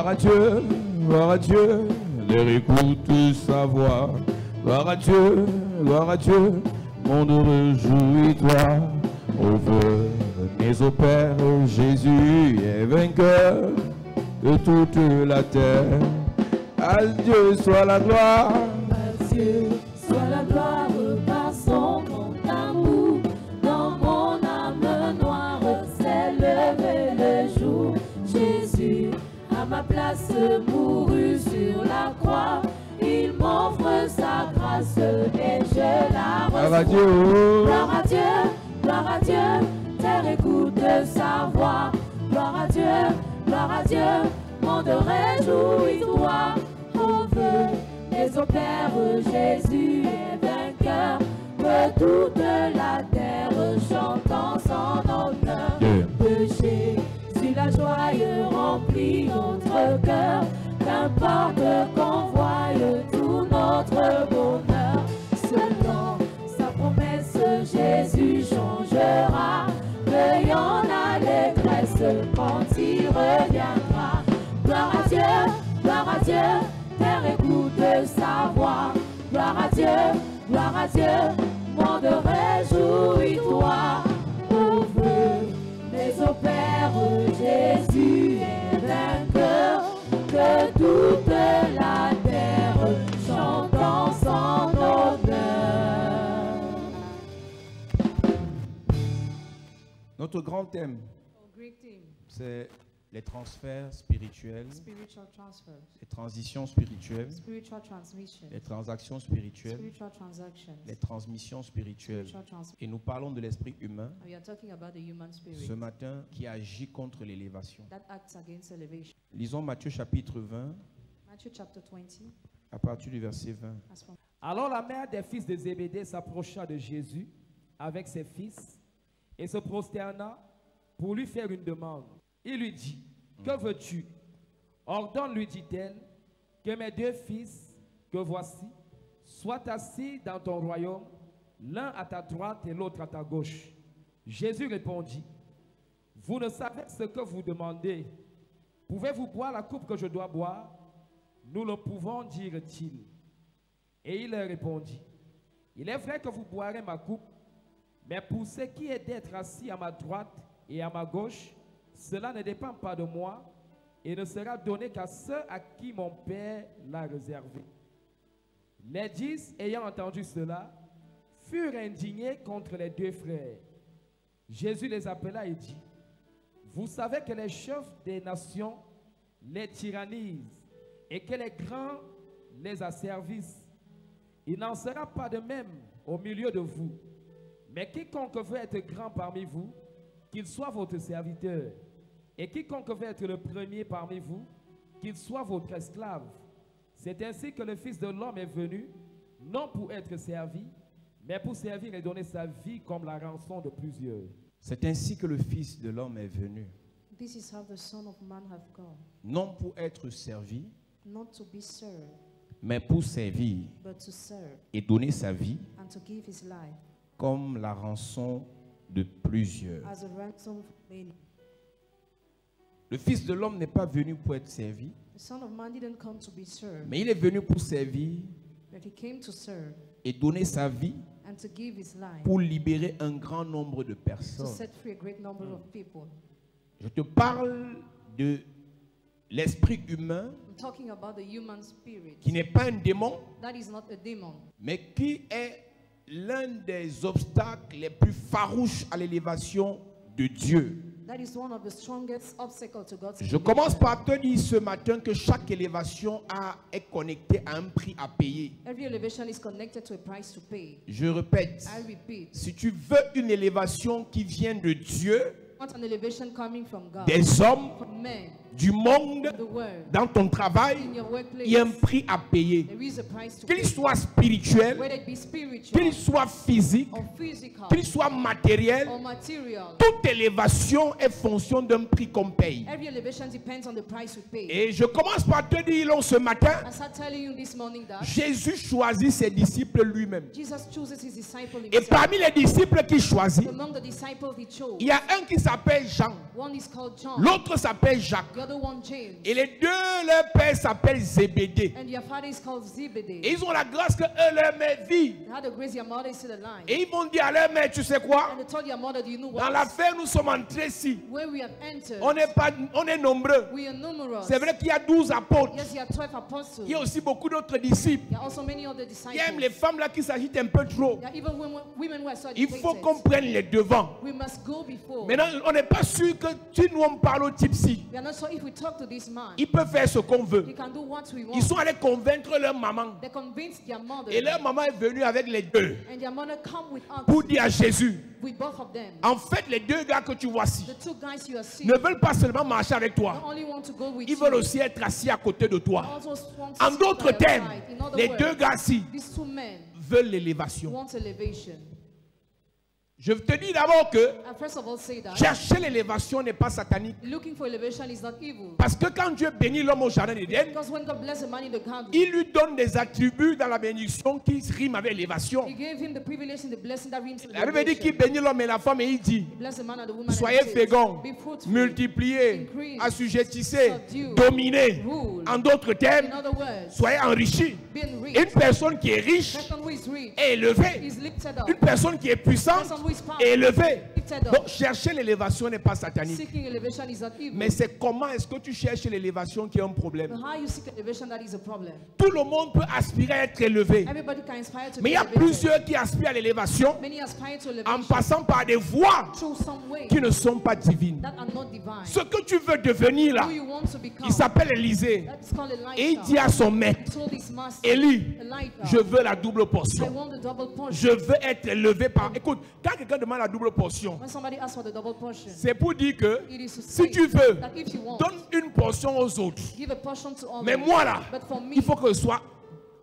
Gloire à Dieu, leur écoute sa voix. Gloire à Dieu, monde réjouis-toi. Venez au Père, Jésus est vainqueur de toute la terre. À Dieu soit la gloire. À Dieu soit la gloire par son grand amour. Dans mon âme noire s'est levé le jour. Jésus, à ma place, mourut sur la croix. Il m'offre sa grâce et je la reçois. Gloire à Dieu. Gloire à Dieu, terre écoute sa voix. Gloire à Dieu, monde réjouis-toi. Mais au Père, Jésus est vainqueur, que toute la terre chante en son honneur. De Jésus la joie remplit notre cœur, qu'importe qu'on voie tout notre bonheur. Selon sa promesse, Jésus changera, veillant l'allégresse quand il reviendra. Gloire à Dieu, terre écoute sa voix. Gloire à Dieu, monde réjouis-toi. Ouvre les au Père, Jésus est vainqueur, que toute la terre chante en son honneur. Notre grand thème, c'est les transferts spirituels, les transitions spirituelles, les transactions spirituelles, les transmissions spirituelles. Et nous parlons de l'esprit humain ce matin qui agit contre l'élévation. Lisons Matthieu chapitre 20, à partir du verset 20. Alors la mère des fils de Zébédée s'approcha de Jésus avec ses fils et se prosterna pour lui faire une demande. Il lui dit, que veux-tu? Ordonne, lui dit-elle, que mes deux fils, que voici, soient assis dans ton royaume, l'un à ta droite et l'autre à ta gauche. Jésus répondit, vous ne savez ce que vous demandez. Pouvez-vous boire la coupe que je dois boire? Nous le pouvons, dirent-ils. Et il leur répondit, il est vrai que vous boirez ma coupe, mais pour ce qui est d'être assis à ma droite et à ma gauche, cela ne dépend pas de moi et ne sera donné qu'à ceux à qui mon Père l'a réservé. Les 10, ayant entendu cela, furent indignés contre les deux frères. Jésus les appela et dit, vous savez que les chefs des nations les tyrannisent et que les grands les asservissent. Il n'en sera pas de même au milieu de vous. Mais quiconque veut être grand parmi vous, qu'il soit votre serviteur. Et quiconque veut être le premier parmi vous, qu'il soit votre esclave. C'est ainsi que le Fils de l'homme est venu, non pour être servi, mais pour servir et donner sa vie comme la rançon de plusieurs. C'est ainsi que le Fils de l'homme est venu. This is how the Son of Man have come. Non pour être servi, Not to be served, mais pour servir but to serve et donner sa vie and to give his life comme la rançon de plusieurs. as a ransom for many. Le Fils de l'homme n'est pas venu pour être servi, The Son of Man didn't come to be served, mais il est venu pour servir but he came to serve et donner sa vie and to give his life pour libérer un grand nombre de to personnes. set free a great number of people. Je te parle de l'esprit humain I'm talking about the human spirit. qui n'est pas un démon, That is not a demon, mais qui est l'un des obstacles les plus farouches à l'élévation de Dieu. that is one of the strongest obstacles to God's Je commence elevation. par te dire ce matin que chaque élévation est connectée à un prix à payer. Every elevation is connected to a price to pay. Je répète, I repeat, si tu veux une élévation qui vient de Dieu, not an elevation coming from God, des hommes, from men, du monde, the world, dans ton travail, in your workplace, il y a un prix à payer. there is a price to Qu'il pay. soit spirituel, Whether it be spiritual qu'il soit physique, or physical qu'il soit matériel, or material, toute élévation est fonction d'un prix qu'on paye. every elevation depends on the price we pay. Et je commence par te dire donc, ce matin, I start telling you this morning that Jésus choisit ses disciples lui-même. Jesus chooses his disciple Et himself. parmi les disciples qu'il choisit, Among the disciples he chose, il y a un qui s'appelle Jean, one is called John, l'autre s'appelle Jacques, the The other one, James. Et les deux, leur père s'appelle Zébédée. And their father is called Zebedee. Et ils ont la grâce que eux, leur mère vit. They had the grace their mother is still alive. Et ils vont dire à leur mère, tu sais quoi? And they told their mother, do you know Dans what? l'affaire, nous sommes entrés ici. Where we have entered, On est nombreux. we are numerous. C'est vrai qu'il y a 12 apôtres. Yes, there are 12 apostles. Il y a aussi beaucoup d'autres disciples. There are also many other Il y a même les disciples. femmes là qui s'agitent un peu trop. There are even women who are so Il faut educated. qu'on prenne les devants. We must go before. Maintenant, on n'est pas sûr que si nous on parle au type-ci, We are not sure if we talk to this man, ils peuvent faire ce qu'on veut. he can do what we Ils want. sont allés convaincre leur maman. They convinced their mother. Et leur maman est venue avec les deux And their mother come with us, pour dire à Jésus, with both of them. en fait, les deux gars que tu vois ici The two guys you are seeing ne veulent pas seulement marcher avec don't toi, only want to go with ils you, veulent aussi être assis à côté de toi. also want to En sit d'autres by your termes, side. In other les words, deux gars ici these two men veulent l'élévation. want elevation. Je te dis d'abord que And first of all, say that chercher l'élévation n'est pas satanique. looking for elevation is not evil. Parce que quand Dieu bénit l'homme au jardin d'Éden, Because when God blessed the man in the garden, il lui donne des attributs dans la bénédiction qui riment avec l'élévation. He gave him the privilege and the blessing that rings La Bible dit qu'il bénit l'homme et la femme et il dit, He blessed the man and the woman. soyez and said, féconds, be fruitful, multipliez, increase, assujettissez, subdue, dominez. rule. En d'autres In termes, other words, soyez enrichis. being rich. Une personne qui est riche Person who is rich est élevée. is lifted up. Une personne qui est puissante Person who is powerful est élevée. lifted up. Donc chercher l'élévation n'est pas satanique. Seeking elevation is not evil. Mais c'est comment est-ce que tu cherches l'élévation qui est un problème. But how you seek elevation, that is a problem. Tout le monde peut aspirer à être élevé. Everybody can aspire to Mais il be y a elevated. plusieurs qui aspirent à l'élévation Many aspire to en elevation passant par des voies through some way qui ne sont pas divines. that are not divine. Ce que tu veux devenir là, Who you want to become, il s'appelle Élisée. that's called Elisha. Et il dit à son maître, He told his master, Élie, Elijah, je veux la double I portion. want the double portion. Je veux être élevé par... Écoute, quand quelqu'un demande la double portion, When somebody asks for the double portion, c'est pour dire que it is to si say tu veux, that if you want, donne une portion aux autres. give a portion to all. Mais moi là, But for me, il faut que je sois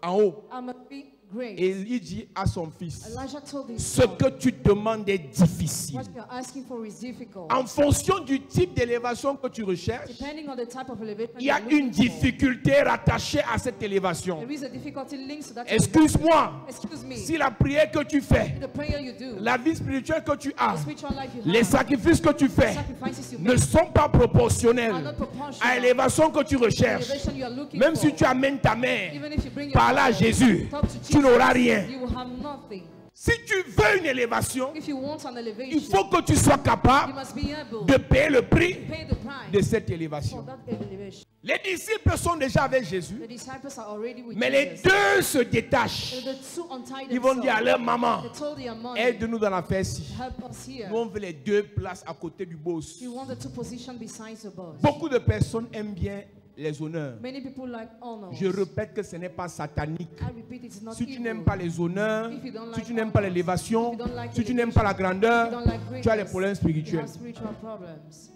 en haut. I must be great. Et il dit à son fils, Elijah told his ce son, que tu demandes est difficile. what you're asking for is difficult. En fonction du type d'élévation que tu recherches, Depending on the type of elevation il y a you're looking une for, difficulté rattachée à cette élévation. there is a difficulty linked to that. Excuse-moi, Excuse me. si la prière que tu fais, The prayer you do, la vie spirituelle que tu as, the spiritual life you les have, sacrifices que tu the fais sacrifices you ne make sont pas are proportionnels not proportional. à l'élévation que tu The recherches. elevation you are looking Même for. si tu amènes ta mère, Even if you bring your par là à mother, Jésus, talk to tu Jesus, n'auras rien. you will have nothing. Si tu veux une élévation, If you want an il elevation, faut que tu sois you capable must be able de payer le prix to pay the price de cette for élévation. that elevation. Les disciples sont déjà avec Jésus, The disciples are already with mais les Jesus. deux se détachent. And the two untied Ils vont dire à themselves. leur maman, They told their mother, aide-nous dans l'affaire-ci. help us here. Nous, on veut les deux places à côté du boss. You want the two positions besides the boss. Beaucoup de personnes aiment bien les honneurs. Many people like honors. Je répète que ce n'est pas satanique. I repeat, it's not Si tu evil. n'aimes pas les honneurs, If you don't si like tu n'aimes pas honors, l'élévation, if you don't like si tu n'aimes pas la elevation, if grandeur, you don't like tu as les greatness, problèmes you spirituels. have spiritual problems.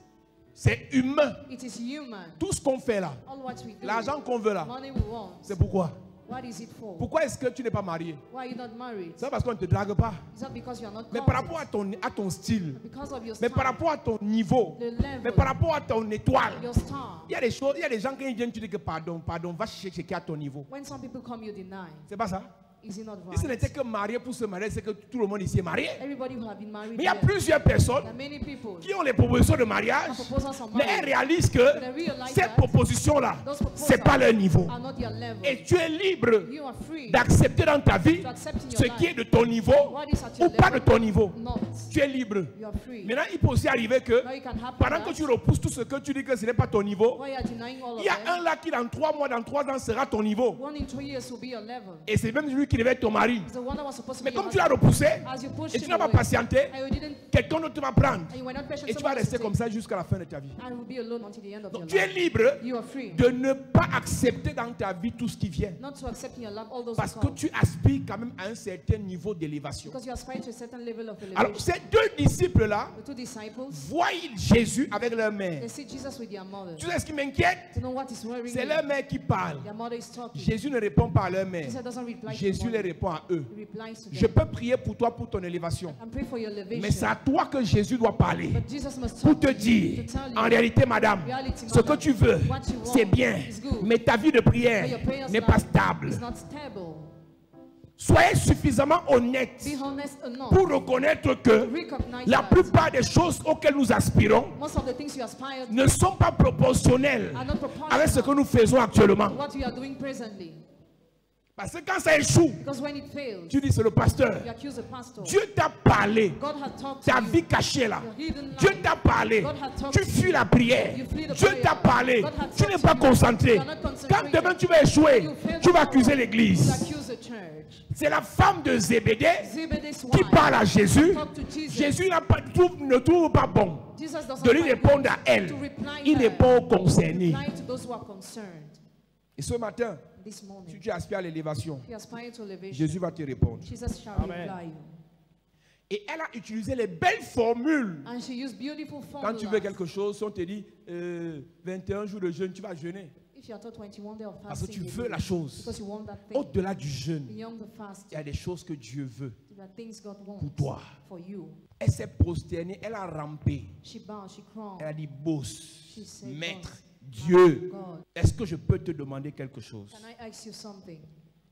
C'est humain. It is human. Tout ce qu'on fait là, All what we do, l'argent qu'on veut là, money we want. c'est pourquoi? What is it for? Pourquoi est-ce que tu n'es pas marié? Why are you not married? C'est parce qu'on ne te drague pas. It's not because you are not Mais par courted, rapport à ton style, because of your mais star, par rapport à ton niveau, the level, mais par rapport à ton étoile. your star. Il y a des choses, il y a des gens qui viennent, tu dis que pardon, va chercher ce qui est à ton niveau. When some people come, you deny. C'est pas ça? Is it not Si ce right? n'était que marié pour se marier, c'est que tout le monde ici est marié. Everybody who have been married, Mais il y a here, plusieurs personnes there are many people qui ont les propositions de mariage, have proposals on mais elles marriage, réalisent que they realize cette that proposition-là, those proposals c'est pas leur niveau. are not their level. Et tu es libre You are free d'accepter dans ta vie to accept in ce your qui est life de ton niveau what is at your ou pas de level, ton niveau. not. Tu es libre. You are free. Maintenant, il peut aussi arriver que Now it can happen pendant que that tu repousses tout ce que tu dis que ce n'est pas ton niveau, while you are denying all il of y a them, un là qui dans 3 mois, dans 3 ans sera ton niveau. 1 in 3 years will be your level. Et c'est même lui qui devait être ton mari. It's the one that was supposed to Mais be your comme tu l'as husband. repoussé As you pushed et tu him n'as pas away, patienté, and you didn't, quelqu'un d'autre va prendre. and you were not patient, Et tu vas someone else rester will comme take, ça jusqu'à la fin de ta vie. and will be alone until the end of Donc your tu es life. libre You are free de ne pas accepter dans ta vie tout ce qui vient. not to accept in your life all those Parce who que come, tu aspires quand même à un certain niveau d'élévation. because you aspire to a certain level of Alors elevation. ces deux disciples-là The two disciples, voient Jésus avec leur mère. they see Jesus with their mother. Tu sais ce qui m'inquiète? To know what is worrying C'est them. leur mère qui parle. Their mother is talking. Jésus ne répond pas à leur mère. Jesus doesn't reply Jésus to les them. répond à eux. He replies to Je them. peux prier pour toi pour ton élévation. And pray for your elevation. Mais c'est à toi que Jésus doit parler. But Jesus must Pour talk te to you, dire, to tell you, en réalité, madame, reality, ce que madam, tu veux, what you want c'est bien. is good. Mais ta vie de But your prière prayers n'est pas life stable. is not stable. Soyez suffisamment honnêtes Be honest enough pour reconnaître to que recognize la that plupart des choses auxquelles nous aspirons most of the things you aspire to ne sont pas proportionnelles are not proportional avec ce que nous faisons actuellement. to what you are doing presently. Parce que quand ça échoue, Because when it fails, tu dis c'est le pasteur. you accuse the pastor. Dieu t'a parlé. God had talked Ta to vie you. cachée là. Your hidden Dieu life. t'a parlé. God had talked Tu to fuis you. la prière. You flee the Dieu prayer. t'a parlé. God had Tu talked n'es to pas you. concentré. You are not Quand concentrated. demain tu vas échouer, You fail tu vas tomorrow. accuser You l'église. accuse the church. C'est la femme de Zébédée Zebedee's qui wife parle à Jésus. talked to Jesus. Jésus ne trouve pas bon Jesus doesn't de lui find répondre it à elle. to reply Il her. répond aux concernés. Reply to those who are concerned. Et ce matin, This si morning, tu aspires à l'élévation, if you aspire to elevation, Jésus va te répondre. Jesus shall Amen. reply you. Et elle a utilisé les belles formules. And she used beautiful Quand tu veux formulas. quelque chose, si on te dit 21 jours de jeûne, tu vas jeûner. If you are taught 21 days of Parce que fasting, tu you veux do la it. chose. Because you want that thing. Au-delà du jeûne, Beyond the il y fasting, a des choses que Dieu veut. there are things God wants Pour toi. for you. Elle s'est prosternée, elle a rampé. She bowed, she crawled. Elle a dit, boss, She said, maître, "Boss, Dieu, God, est-ce que je peux te demander quelque chose? can I ask you something?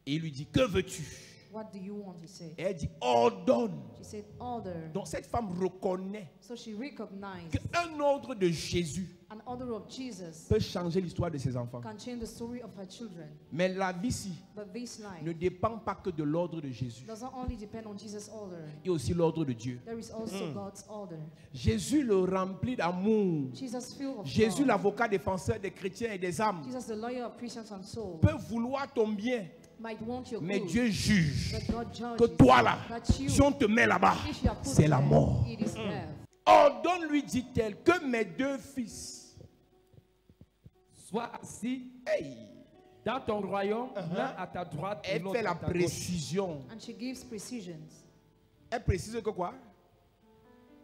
Et il lui dit, que veux-tu? What do you want? He said. Et elle dit, ordonne. She said, order. Donc cette femme reconnaît So she recognized qu'un ordre de Jésus an order of Jesus peut changer l'histoire de ses enfants. can change the story of her children. Mais la vie ici But this ne life dépend pas que de l'ordre de Jésus. doesn't only depend on Jesus' order. Il y a aussi l'ordre de Dieu. There is also God's order. Jésus le remplit d'amour. Jesus filled of Jésus, love. l'avocat défenseur des chrétiens et des âmes, Jesus, the lawyer of Christians and souls, peut vouloir ton bien, might want your mais good, Dieu juge but God judges que toi là, that you, si on te met là-bas, if you are put c'est la there, mort. it is death. Ordonne-lui, dit-elle, que mes deux fils, Sois assis hey, dans ton royaume, l'un à ta droite et elle l'autre fait à la ta gauche. précision. And she gives precisions. Elle précise que quoi?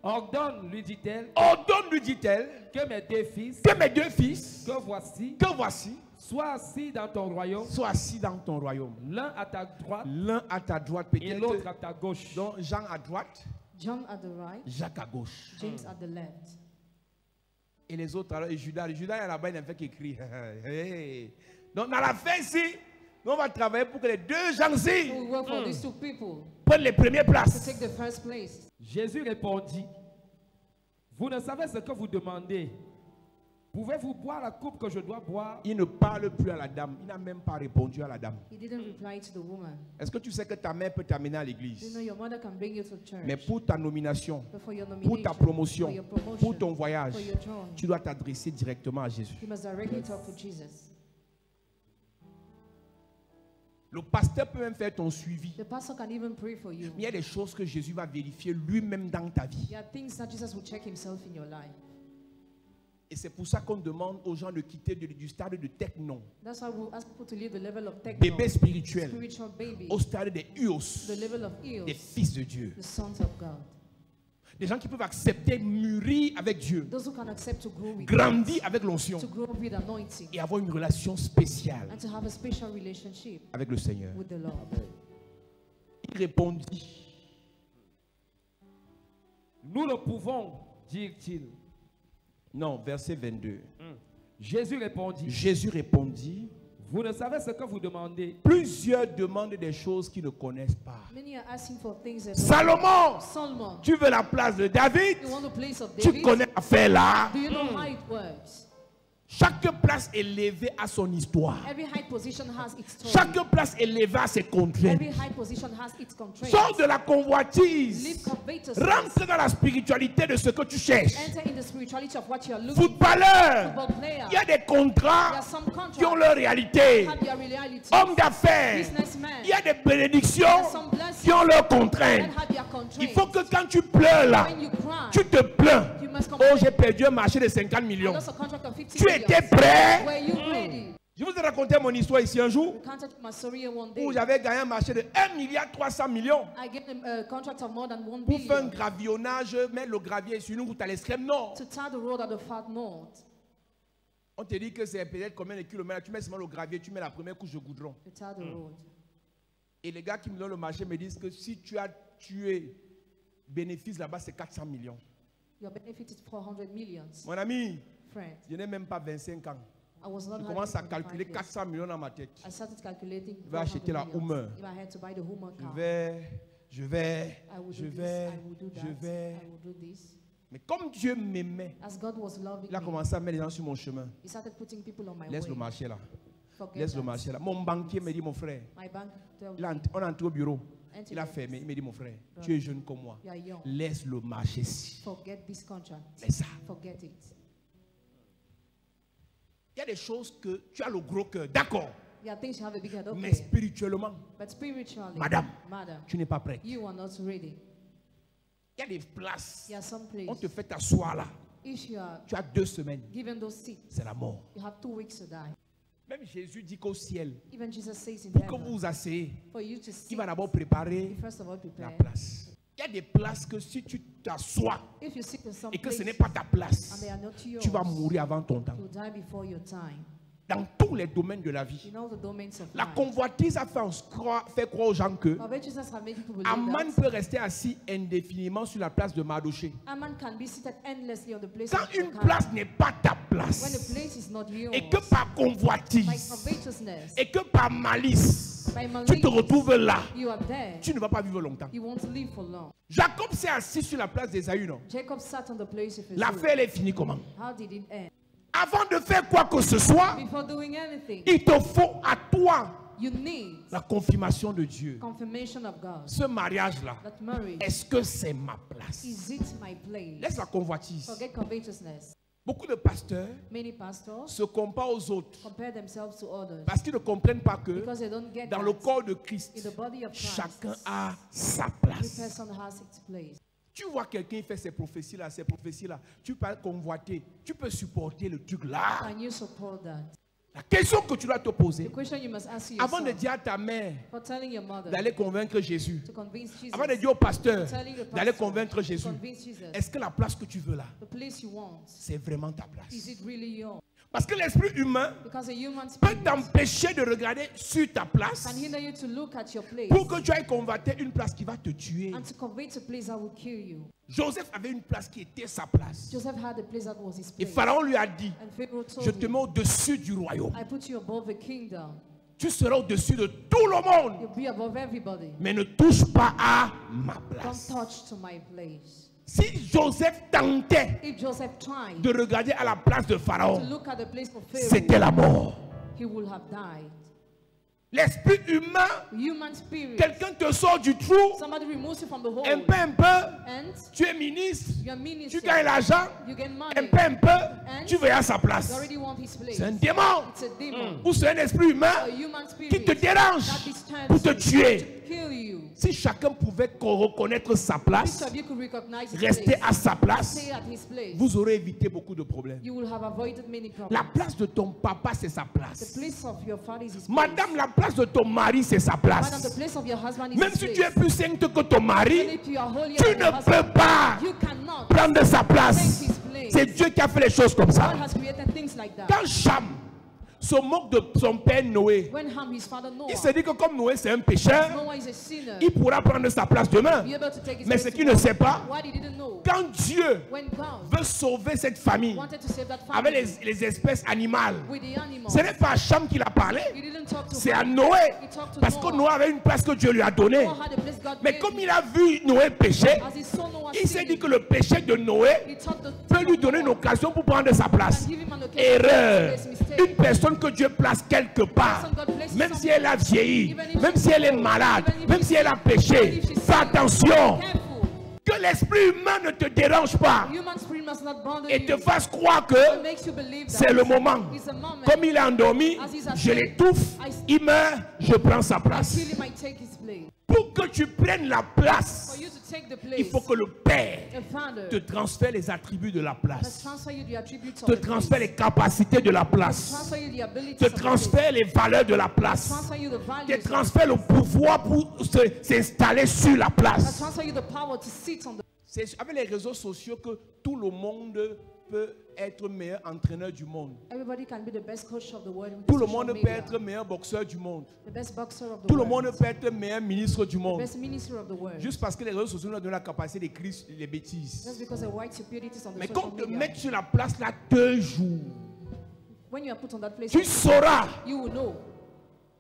Ordonne, lui dit-elle, Ordonne-lui, dit-elle, que mes deux fils, que mes deux fils, que que voici, soient assis dans ton royaume, soient assis dans ton royaume. l'un à ta droite L'un à ta droite, et l'autre peut-être. à ta gauche. Donc Jean à droite, John at the right, Jacques à gauche. James at the left. Et les autres, alors, et Judas, Judas est là-bas, il n'a fait qu'écrire. Hey. Donc, dans la fin ici, nous, on va travailler pour que les deux gens-ci Who will work for these two people prennent les premières to places. take the first place. Jésus répondit, vous ne savez ce que vous demandez. Pouvez-vous boire la coupe que je dois boire? Il ne parle plus à la dame. Il n'a même pas répondu à la dame. He didn't reply to the woman. Est-ce que tu sais que ta mère peut t'amener à You know l'église? your mother can bring you to church. Mais pour ta nomination, But for your pour nomination, ta promotion, for your promotion, pour ton voyage, for your journey, tu dois t'adresser directement à Jésus. you must directly talk to Jesus. Le pasteur peut même faire ton suivi. The pastor can even pray for you. Mais il y a des choses que Jésus va vérifier lui-même dans ta vie. There are things that Jesus will check himself in your life. Et c'est pour ça qu'on demande aux gens de quitter du stade de techno, That's why we ask people to leave the level of techno, bébé spirituel, spiritual baby, au stade des huos, the level of des eels, fils de Dieu. the sons of God. Des gens qui peuvent accepter, mûrir avec Dieu, Those who can accept to grow with grandir God, avec l'onction to grow with anointing, et avoir une relation spéciale and to have a special relationship avec le Seigneur. with the Lord. Il répondit, Nous le pouvons, dit-il. non, verset 22. Jésus répondit, Jésus répondit, vous ne savez ce que vous demandez. plusieurs demandent des choses qu'ils ne connaissent pas. Many are asking for things that Salomon, Solomon, tu veux la place de David? you want the place of Tu David? connais l'affaire là? Do you know how it works? Chaque place élevée a son histoire. Every high position has its story. Chaque place élevée a ses contraintes. Every high position has its constraints. Sors de la Leave convoitise. covetousness. Rentre dans la spiritualité de ce que tu cherches. Enter in the spirituality of what you are looking for. Footballeur, Football player. il y a des There contrats are some contracts qui ont leur réalité. have their reality. Hommes d'affaires, Businessmen. il y a des bénédictions There are some blessings qui ont leurs that contraintes. have their constraints. Il faut que quand tu pleures là, When you cry, tu te plains. you must Oh, complain. j'ai perdu un marché de 50 I millions. lost a contract of 50 Tu million. étais prêt? Were you ready? Je vous ai raconté mon histoire ici un jour We contacted my story one day. où j'avais gagné un marché de 1,3 milliard. I get a contract of more than 1 Pour faire un billion gravillonnage, mettre le gravier sur une route à l'extrême nord. to tar the road at the far north. On te dit que c'est peut-être combien de kilomètres. Tu mets seulement le gravier, tu mets la première couche de goudron. To tar the road. Et les gars qui me donnent le marché me disent que si tu as tué bénéfice là-bas, c'est 400 millions. Your benefit is 400 millions. Mon ami, Friend, je n'ai même pas 25 ans. I was not Je having commence à 25 calculer years. 400 millions dans ma tête. I started calculating Je vais acheter la 400 Hummer. millions. If I had to buy the Hummer Je car, vais, I would je do this, vais, I would do that, je vais. I would do this. Mais comme Dieu m'aimait, As God was loving il a me, commencé à mettre les gens sur mon chemin. He started putting people on my Laisse le way. marché là. Forget Laisse le that. marché là. Mon banquier me dit, mon frère, My bank told on est entré au bureau. Il a fermé. Il me dit, mon frère, tu es jeune comme moi. you are young. Laisse le marché ci. Forget this contract. Laisse ça. Forget it. Il y a des choses que tu as le gros cœur. D'accord. There are things you have a big head, Mais okay. spirituellement, But spiritually, Madame. Madam, tu n'es pas prête. you are not ready. Il y a des places. There are some On te places. fait t'asseoir là. If you are Tu as 2 semaines. given those seats, C'est la mort. you have 2 weeks to die. Même Jésus dit qu'au ciel, Even Jesus says in pour que heaven, vous vous asseyez, for you to il sit, va d'abord préparer you first of all la prepare. place. Il y a des places que si tu t'assois If you sit in some et que place ce n'est pas ta and place, they are not yours, tu vas mourir avant ton temps. you'll die before your time. Dans tous les domaines de la vie. In all the domains of La life. convoitise a fait croire aux gens que Covetousness have made people believe Aman that peut rester assis indéfiniment sur la place de Mardoché. a man can be seated endlessly on the place Quand of une Mordecai. place n'est pas ta When the place, place is not yours, et que par by convoitise, covetousness, et que par malice, by tu malice, te retrouves là, you are there. tu ne vas pas vivre longtemps. You won't live for long. Jacob s'est assis sur la place d'Ésaü, non? Jacob sat on the place of his L'affaire, elle est finie comment? How did it end? Avant de faire quoi que ce soit, Before doing anything, il te faut à toi you need la confirmation de Dieu. confirmation of God. Ce mariage-là, That marriage, est-ce que c'est ma place? is it my place? Laisse la convoitise. Forget covetousness. Beaucoup de pasteurs Many pastors se comparent aux autres compare themselves to others parce qu'ils ne comprennent pas que because they don't get dans that le corps de in Christ, the body of Christ, chacun a sa every place. person has its place. Tu vois quelqu'un fait ces proféties-là, tu peux convoiter, tu peux supporter le truc là. Can you support that? La question que tu dois te The poser, question you must ask avant de yourself, dire à ta mère for telling your mother d'aller convaitre Jésus, to convince Jesus, avant de dire au pasteur telling the d'aller pastor convaincre to Jésus, convince Jesus, est-ce que la place que tu veux là, the place you want, c'est vraiment ta is place? it really yours? Parce que l'esprit humain Because a human peut spirit t'empêcher de regarder sur ta place can hinder you to look at your place pour que tu ailles convoiter une place qui va te tuer. and to covet a place that will kill you. Joseph avait une place qui était sa place. Joseph had a place that was his Et place. Pharaon lui a dit, And Pharaoh told je te him, mets au-dessus du royaume. I put you above the kingdom. Tu seras au-dessus de tout le monde. You'll be above everybody. Mais ne touche pas à ma Don't place. touch to my place. Si Joseph tentait If Joseph tried de regarder à la place de to Pharaon, look at the place of c'était Pharaoh, la mort. he would have died. L'esprit humain, Human spirit. quelqu'un te sort du trou, Somebody removes you from the hole. un peu, And tu es ministre, you're tu minister. gagnes l'argent, You get un money. peu, tu vas à sa You place. already want his place. C'est un démon It's a demon. ou c'est un esprit humain A human spirit qui te dérange that disturbs pour te you, tuer. to kill you. Si chacun pouvait reconnaître sa Each place, of you could recognize his rester place. à sa place, Stay at his place. vous aurez évité beaucoup de problèmes. You will have avoided many problems. La place de ton papa, c'est sa The place. place of your father is his place. Madame, la place de ton mari, c'est sa Madam, the place. place of your husband is Même his si place. tu es plus sainte que ton Even mari, if you are holier tu than your ne husband, peux pas you cannot prendre sa place. take his place. C'est Dieu qui a fait les choses comme ça. God has created things like that. Quand Cham se moque de son père Noé, When Ham, his father Noah, il se dit que comme Noé c'est un pécheur, Noah is a sinner, il pourra prendre sa place demain. be able to take his Mais place ce qu'il ne sait pas, what he didn't know, quand Dieu when God veut sauver cette famille wanted to save that avec family les espèces animales, with the animals, ce n'est pas à Cham qu'il a parlé, he didn't talk to c'est à Ham. Noé. He talked to Parce que Noah. Noé avait une place que Dieu lui a donnée. Noah had a place God Mais gave comme him. il a vu Noé pécher, As he saw Noah il s'est sinning, dit que le péché de Noé he thought the peut lui donner une occasion pour prendre sa place. and give him an occasion to Erreur. make his mistake. Une personne que Dieu place quelque part, même si elle a vieilli, même si elle est malade, même si elle a péché, fais attention Careful. que l'esprit humain ne te dérange pas Human spirit must not bother et you. te fasse croire It que makes you believe that c'est le moment. it's a moment. Comme il est endormi, je l'étouffe, il meurt, je prends sa place. Kill him, I take his place. Pour que tu prennes la For place, you to take the place, il faut que le Père a father te transfère les attributs de la must place, transfer you the attributes of te the transfère place. les capacités de la place, Transfer you the abilities te of the place. transfère les valeurs de la place, Transfer you the values te of the transfère le pouvoir pour s'installer sur la place. place. Transfer you the power to sit on the. C'est avec les réseaux sociaux que tout le monde peut être meilleur entraîneur du monde. Everybody can be the best coach of the world. with Tout le social monde peut media. être meilleur boxeur du monde. The best boxer of the Tout le world. monde peut être meilleur ministre du The monde. best minister of the world. Juste parce que les réseaux sociaux nous donnent la capacité d'écrire les bêtises. Just because a white superiority is on the Mais social quand on te media. met sur la place là 2 jours, When you are put on that place, tu sauras you will know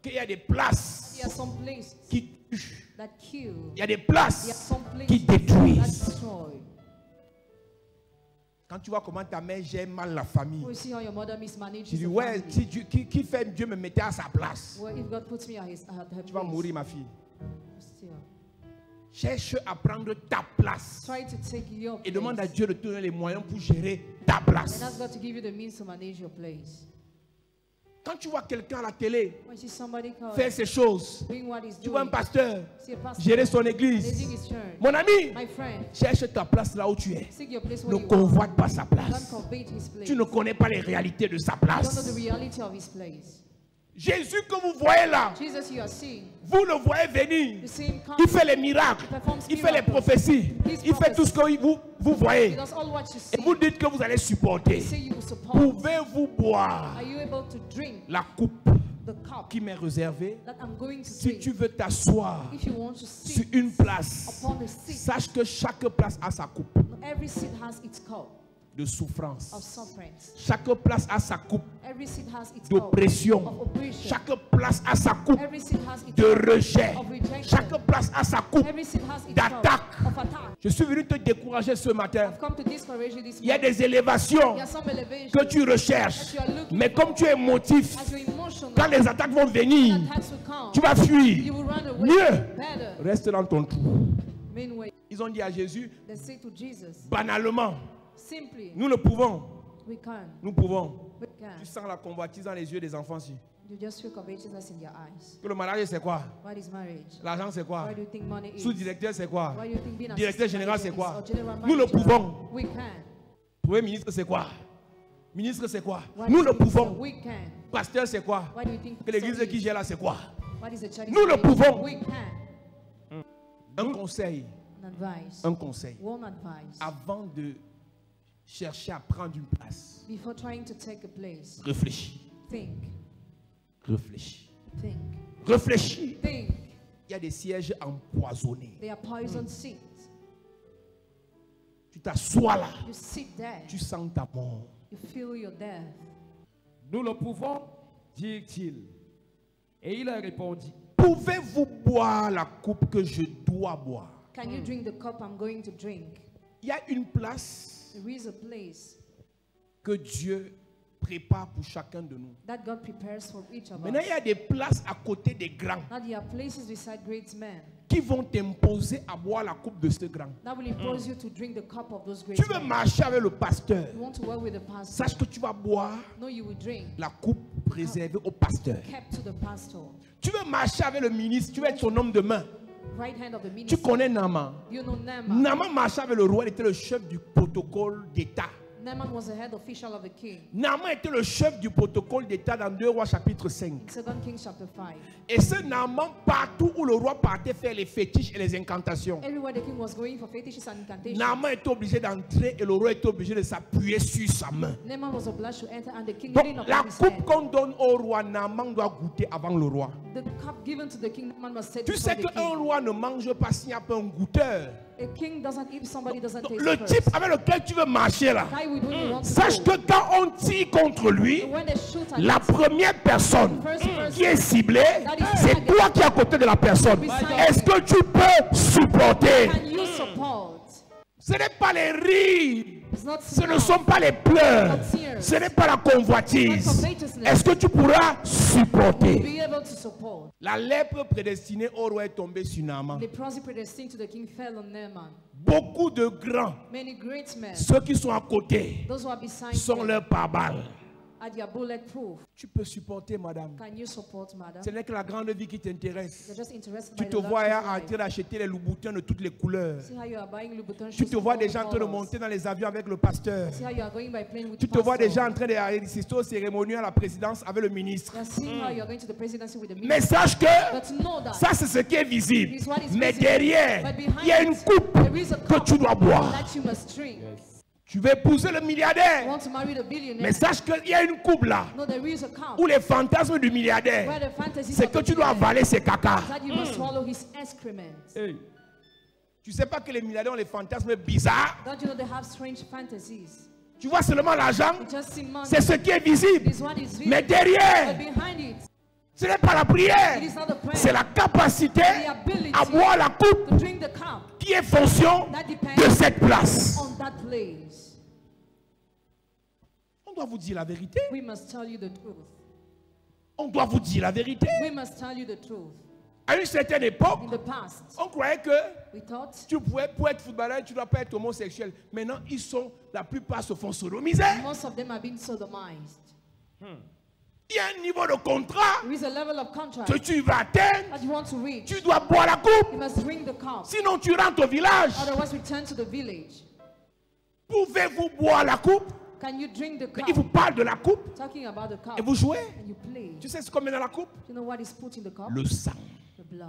qu'il y a des places there are some places qui tuent. that kill. Il y a des There are places some places qui that détruisent. destroy. Quand tu vois comment ta mère gère mal la famille, We see how your mother mismanages tu dis, the ouais, family. si Dieu, qui fait Dieu me mettait à sa place. Well, if God puts me at her Tu vas place, mourir, ma fille. still. Cherche à prendre ta place. Try to take your Et place. demande à Dieu de te donner les moyens pour gérer ta And place. ask God to give you the means to manage your place. Quand tu vois quelqu'un à la télé When you see somebody faire ces choses, doing what he's tu vois un doing, pasteur see a pastor gérer son managing église. his church. Mon ami, My friend, cherche ta place là où tu es. seek your place Ne where you are. convoite pas sa Don't place. covet his place. Tu ne connais pas les réalités de sa You don't know place. the reality of his place. Jésus que vous voyez là, Jesus, you are seeing. vous le voyez venir. You see him come. Il fait les miracles, il fait les prophéties, il fait tout ce que vous He voyez. does all what you Et see. vous dites que vous allez You supporter. say you will support. Pouvez-vous boire Are you able to drink la coupe the cup qui m'est réservée? that I'm going to Si drink? tu veux t'asseoir If you want to sur sit une place, upon the seat, sache que chaque place a sa coupe every seat has its cup de souffrance. of sufferance. Chaque place a sa coupe Every seat has its cup d'oppression. of oppression. Chaque place a sa coupe Every seat has its de cup rejet. of rejection. Chaque place a sa coupe Every seat has its d'attaque. cup of attack. Je suis venu te décourager ce matin. I've come to discourage you this Il y a morning. des élévations There are some elevations que tu recherches. that you are looking Mais comme tu es émotif, as your emotional quand les attaques vont venir, attacks will come. tu vas You fuir. will run away. Mieux, Better. reste dans ton trou. Meanwhile, Ils ont dit à Jésus, they say to Jesus, banalement, simply, nous le pouvons. we can. Nous pouvons. We can. Tu sens la convoitise dans les yeux des enfants ici. You just feel covetousness in your eyes. Que le mariage c'est quoi? What is marriage? L'argent c'est quoi? What do you think money is? Sous-directeur c'est quoi? What do you think being Directeur assistant général c'est manager quoi? is? Or general Nous le manager? pouvons. We can. Premier ministre c'est quoi? Ministre c'est quoi? What Nous do le you think? pouvons. We can. Pasteur c'est quoi? What do you think? Que l'église so qui is? gère là c'est quoi? What is the church? Nous le pouvons. We can. Un conseil. An advice. Un conseil. One advice. Avant de chercher à prendre une place, Before trying to take a place, réfléchis. think. Réfléchis. Think. Réfléchis. Think. Il y a des sièges empoisonnés. They are poison seats. Tu t'assois là. You sit there. Tu sens ta mort. You feel your death. Nous le pouvons, dit-il. Et il a répondu, Pouvez-vous boire la coupe que je dois boire? Can you drink the cup I'm going to drink? Il y a une place There is a place que Dieu prépare pour chacun de nous. that God prepares for each of Maintenant, il y us. a des places à côté des grands Now there are places beside great men qui vont t'imposer à boire la coupe de ce grand. that will impose you to drink the cup of those great Tu veux men. marcher avec le pasteur. You want to work with the pastor. Sache que tu vas boire No, you will drink. la coupe réservée au pasteur. Kept to the pastor. Tu veux marcher avec le ministre, tu veux être son homme de main. Right hand of the Tu minister. connais Naaman. You know Naaman. Naaman marchait avec le roi, il était le chef du protocole d'État. Naaman was the head official of the king. Naaman était le chef du protocole d'État dans 2 Rois chapitre 5. In 2 Kings chapter 5. Et ce Naaman, partout où le roi partait faire les fétiches et les incantations, Everywhere the king was going for fetishes and incantations. Naaman était obligé d'entrer et le roi était obligé de s'appuyer sur sa main. Naaman was obliged to enter and the king Donc leaned la upon his coupe head. qu'on donne au roi, Naaman doit goûter avant le roi. The cup given to the king, Naaman must set Tu sais before the qu'un king. roi ne mange pas s'il n'y a pas un goûteur. A king doesn't eat if somebody doesn't Donc, taste le first. type avec lequel tu veux marcher là, Guy with whom you want to sache go. que quand on tire contre lui, When they shoot at la you, première personne first person qui est ciblée, c'est toi qui es à côté de la personne. Est-ce que tu peux supporter? can you support? Ce n'est pas les rires, It's not ce ne small. sont pas les pleurs, ce n'est pas la convoitise. Est-ce que tu pourras supporter? Be able to support. La lèpre prédestinée au roi est tombée sur Naaman. The prophecy predestined to the king fell on Naaman. Beaucoup de grands, Many great men, ceux qui sont à côté, those who are beside sont them, leurs pare-balles. are their bulletproof. Tu peux supporter, madame. Can you support, madam? Ce n'est que la grande vie qui t'intéresse. You're just interested Tu by te the vois luxury en life. train d'acheter les loups-boutins de toutes les couleurs. See how you are buying Louboutin Tu shoes te of vois all des gens en train de colors. monter dans les avions avec le pasteur. See how you are going by plane with Tu the te vois des pastor. gens en train d'assister aux cérémonies à la présidence avec le ministre. You are seeing how you are going to the presidency with the Mais minister. sache que But know that ça, c'est ce qui est visible. is what is Mais visible. derrière, But behind il y a une it, coupe there is a que cup tu dois boire. that you must drink. Tu veux épouser le You milliardaire. want to marry the billionaire? Mais sache qu'il y a une coupe là No, there is a cup où les fantasmes du where milliardaire, the fantasies c'est of que the tu dois billionaire avaler ses caca. that you must swallow his excrement. hey, Tu sais pas que les milliardaires ont les fantasmes bizarres. Don't you know they have strange fantasies? Tu vois seulement l'argent, You just see money. c'est ce qui est visible. It is what is visible. Mais But derrière, behind it, ce n'est pas la prière, it is not the prayer. c'est la capacité The ability à boire la coupe to drink the cup qui est fonction that de depends cette place. on that place. On doit vous dire la vérité. We must tell you the truth. On doit vous dire la vérité. We must tell you the truth. À une certaine époque, In the past, on croyait que we thought tu pouvais, pour être footballeur, tu ne dois pas être homosexuel. Maintenant, la plupart se font sodomiser. most of them have been sodomized. Il y a un niveau de contrat There is a level of contract que tu vas atteindre. that you want to reach. Tu dois boire la coupe. You must drink the cup. Sinon, tu rentres au village. Otherwise, return to the village. Pouvez-vous boire la coupe? Can you drink the Mais il vous cup? parle de la coupe Talking about the cup. et vous jouez. And you play. Tu sais ce qu'on met dans la coupe? You know what is put in the cup? Le sang. The blood.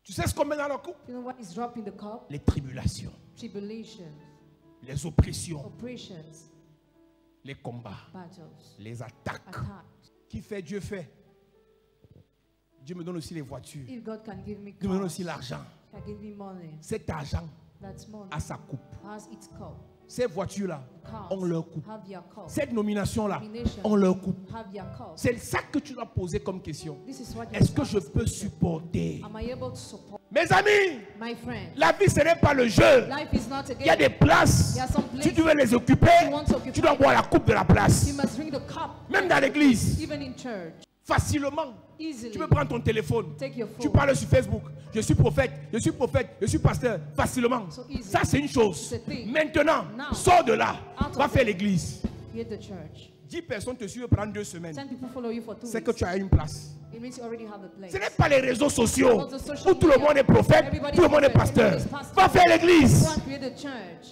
Tu sais ce qu'on met dans la coupe? You know what is dropped in the cup? Les tribulations, Tribulations, les oppressions, oppressions, les combats, battles, les attaques. attacks. Qui fait, Dieu fait. Dieu me donne aussi les voitures. If God can give me Dieu me donne cars, aussi l'argent. can give me money, Cet argent that's money a sa coupe. has its cup. Ces voitures-là Cars ont leur coupe. have their cup. Cette nomination-là Nomination ont leur coupe. have their cup. C'est ça que tu dois poser comme question. This is what you Est-ce que must je ask peux yourself. supporter? Am I able to support? Mes amis, My friend, la vie ce n'est pas le jeu. life is not a Il y a game. des places. There are some Si tu places veux les occuper, you want to occupy. tu dois boire la coupe de la You place. must drink the cup, Même dans l'église, even in church, facilement. easily. Tu peux prendre ton téléphone. Take your Tu phone. parles sur Facebook. Je suis prophète, je suis prophète, je suis pasteur. Facilement. So easy. Ça, c'est une chose. It's a thing. Maintenant, Now, sors de là. out of Va faire there. l'église. Hit the church. 10 personnes te suivent pendant 2 semaines. 10 people follow you for 2 C'est weeks. que tu as une place. It means you already have a place. Ce n'est pas les réseaux sociaux Not the social où tout le media. monde est prophète, Everybody tout le monde est prophet, pasteur. everybody is pastor. Va faire Go l'église. and create a church.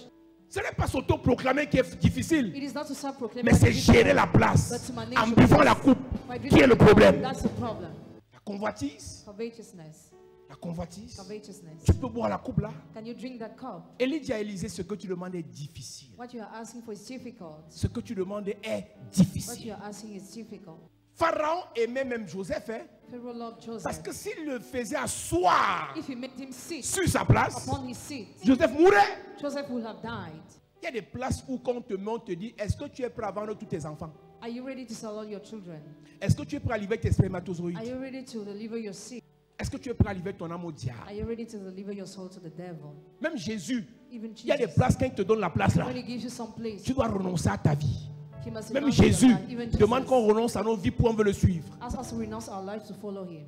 Ce n'est pas s'auto-proclamer qui est difficile, It is not to self-proclaim, mais but c'est to gérer be- la place but to manage en your buvant place. la coupe By qui est le drinking the cup, problème. That's the problem. La convoitise, Covetousness. la convoitise. Covetousness. Tu peux boire la coupe là. Can you drink that cup? Élie dit à Élisée, ce que tu demandes est difficile. What you are asking for is difficult. Ce que tu demandes est What difficile. you are asking is difficult. Pharaon aimait même Joseph, hein, Pharaoh loved parce Joseph. que s'il le faisait asseoir If he made him sit sur sa place, upon his seat, Joseph mourrait. Joseph would have died. Il y a des places où quand on te met, on te dit, est-ce que tu es prêt à vendre tous tes enfants? Are you ready to sell all your children? Est-ce que tu es prêt à livrer tes spermatozoïdes? Are you ready to deliver your seed? Est-ce que tu es prêt à livrer ton âme au diable? Are you ready to deliver your soul to the devil? Même Jésus, Even il y a des Jesus, places quand il te donne la place là. when he gives you some place, Tu dois renoncer à ta vie. he must Même renounce your Jésus life. Even demande Jesus qu'on renonce à nos vies pour on veut le suivre. asks us to renounce our lives to follow him.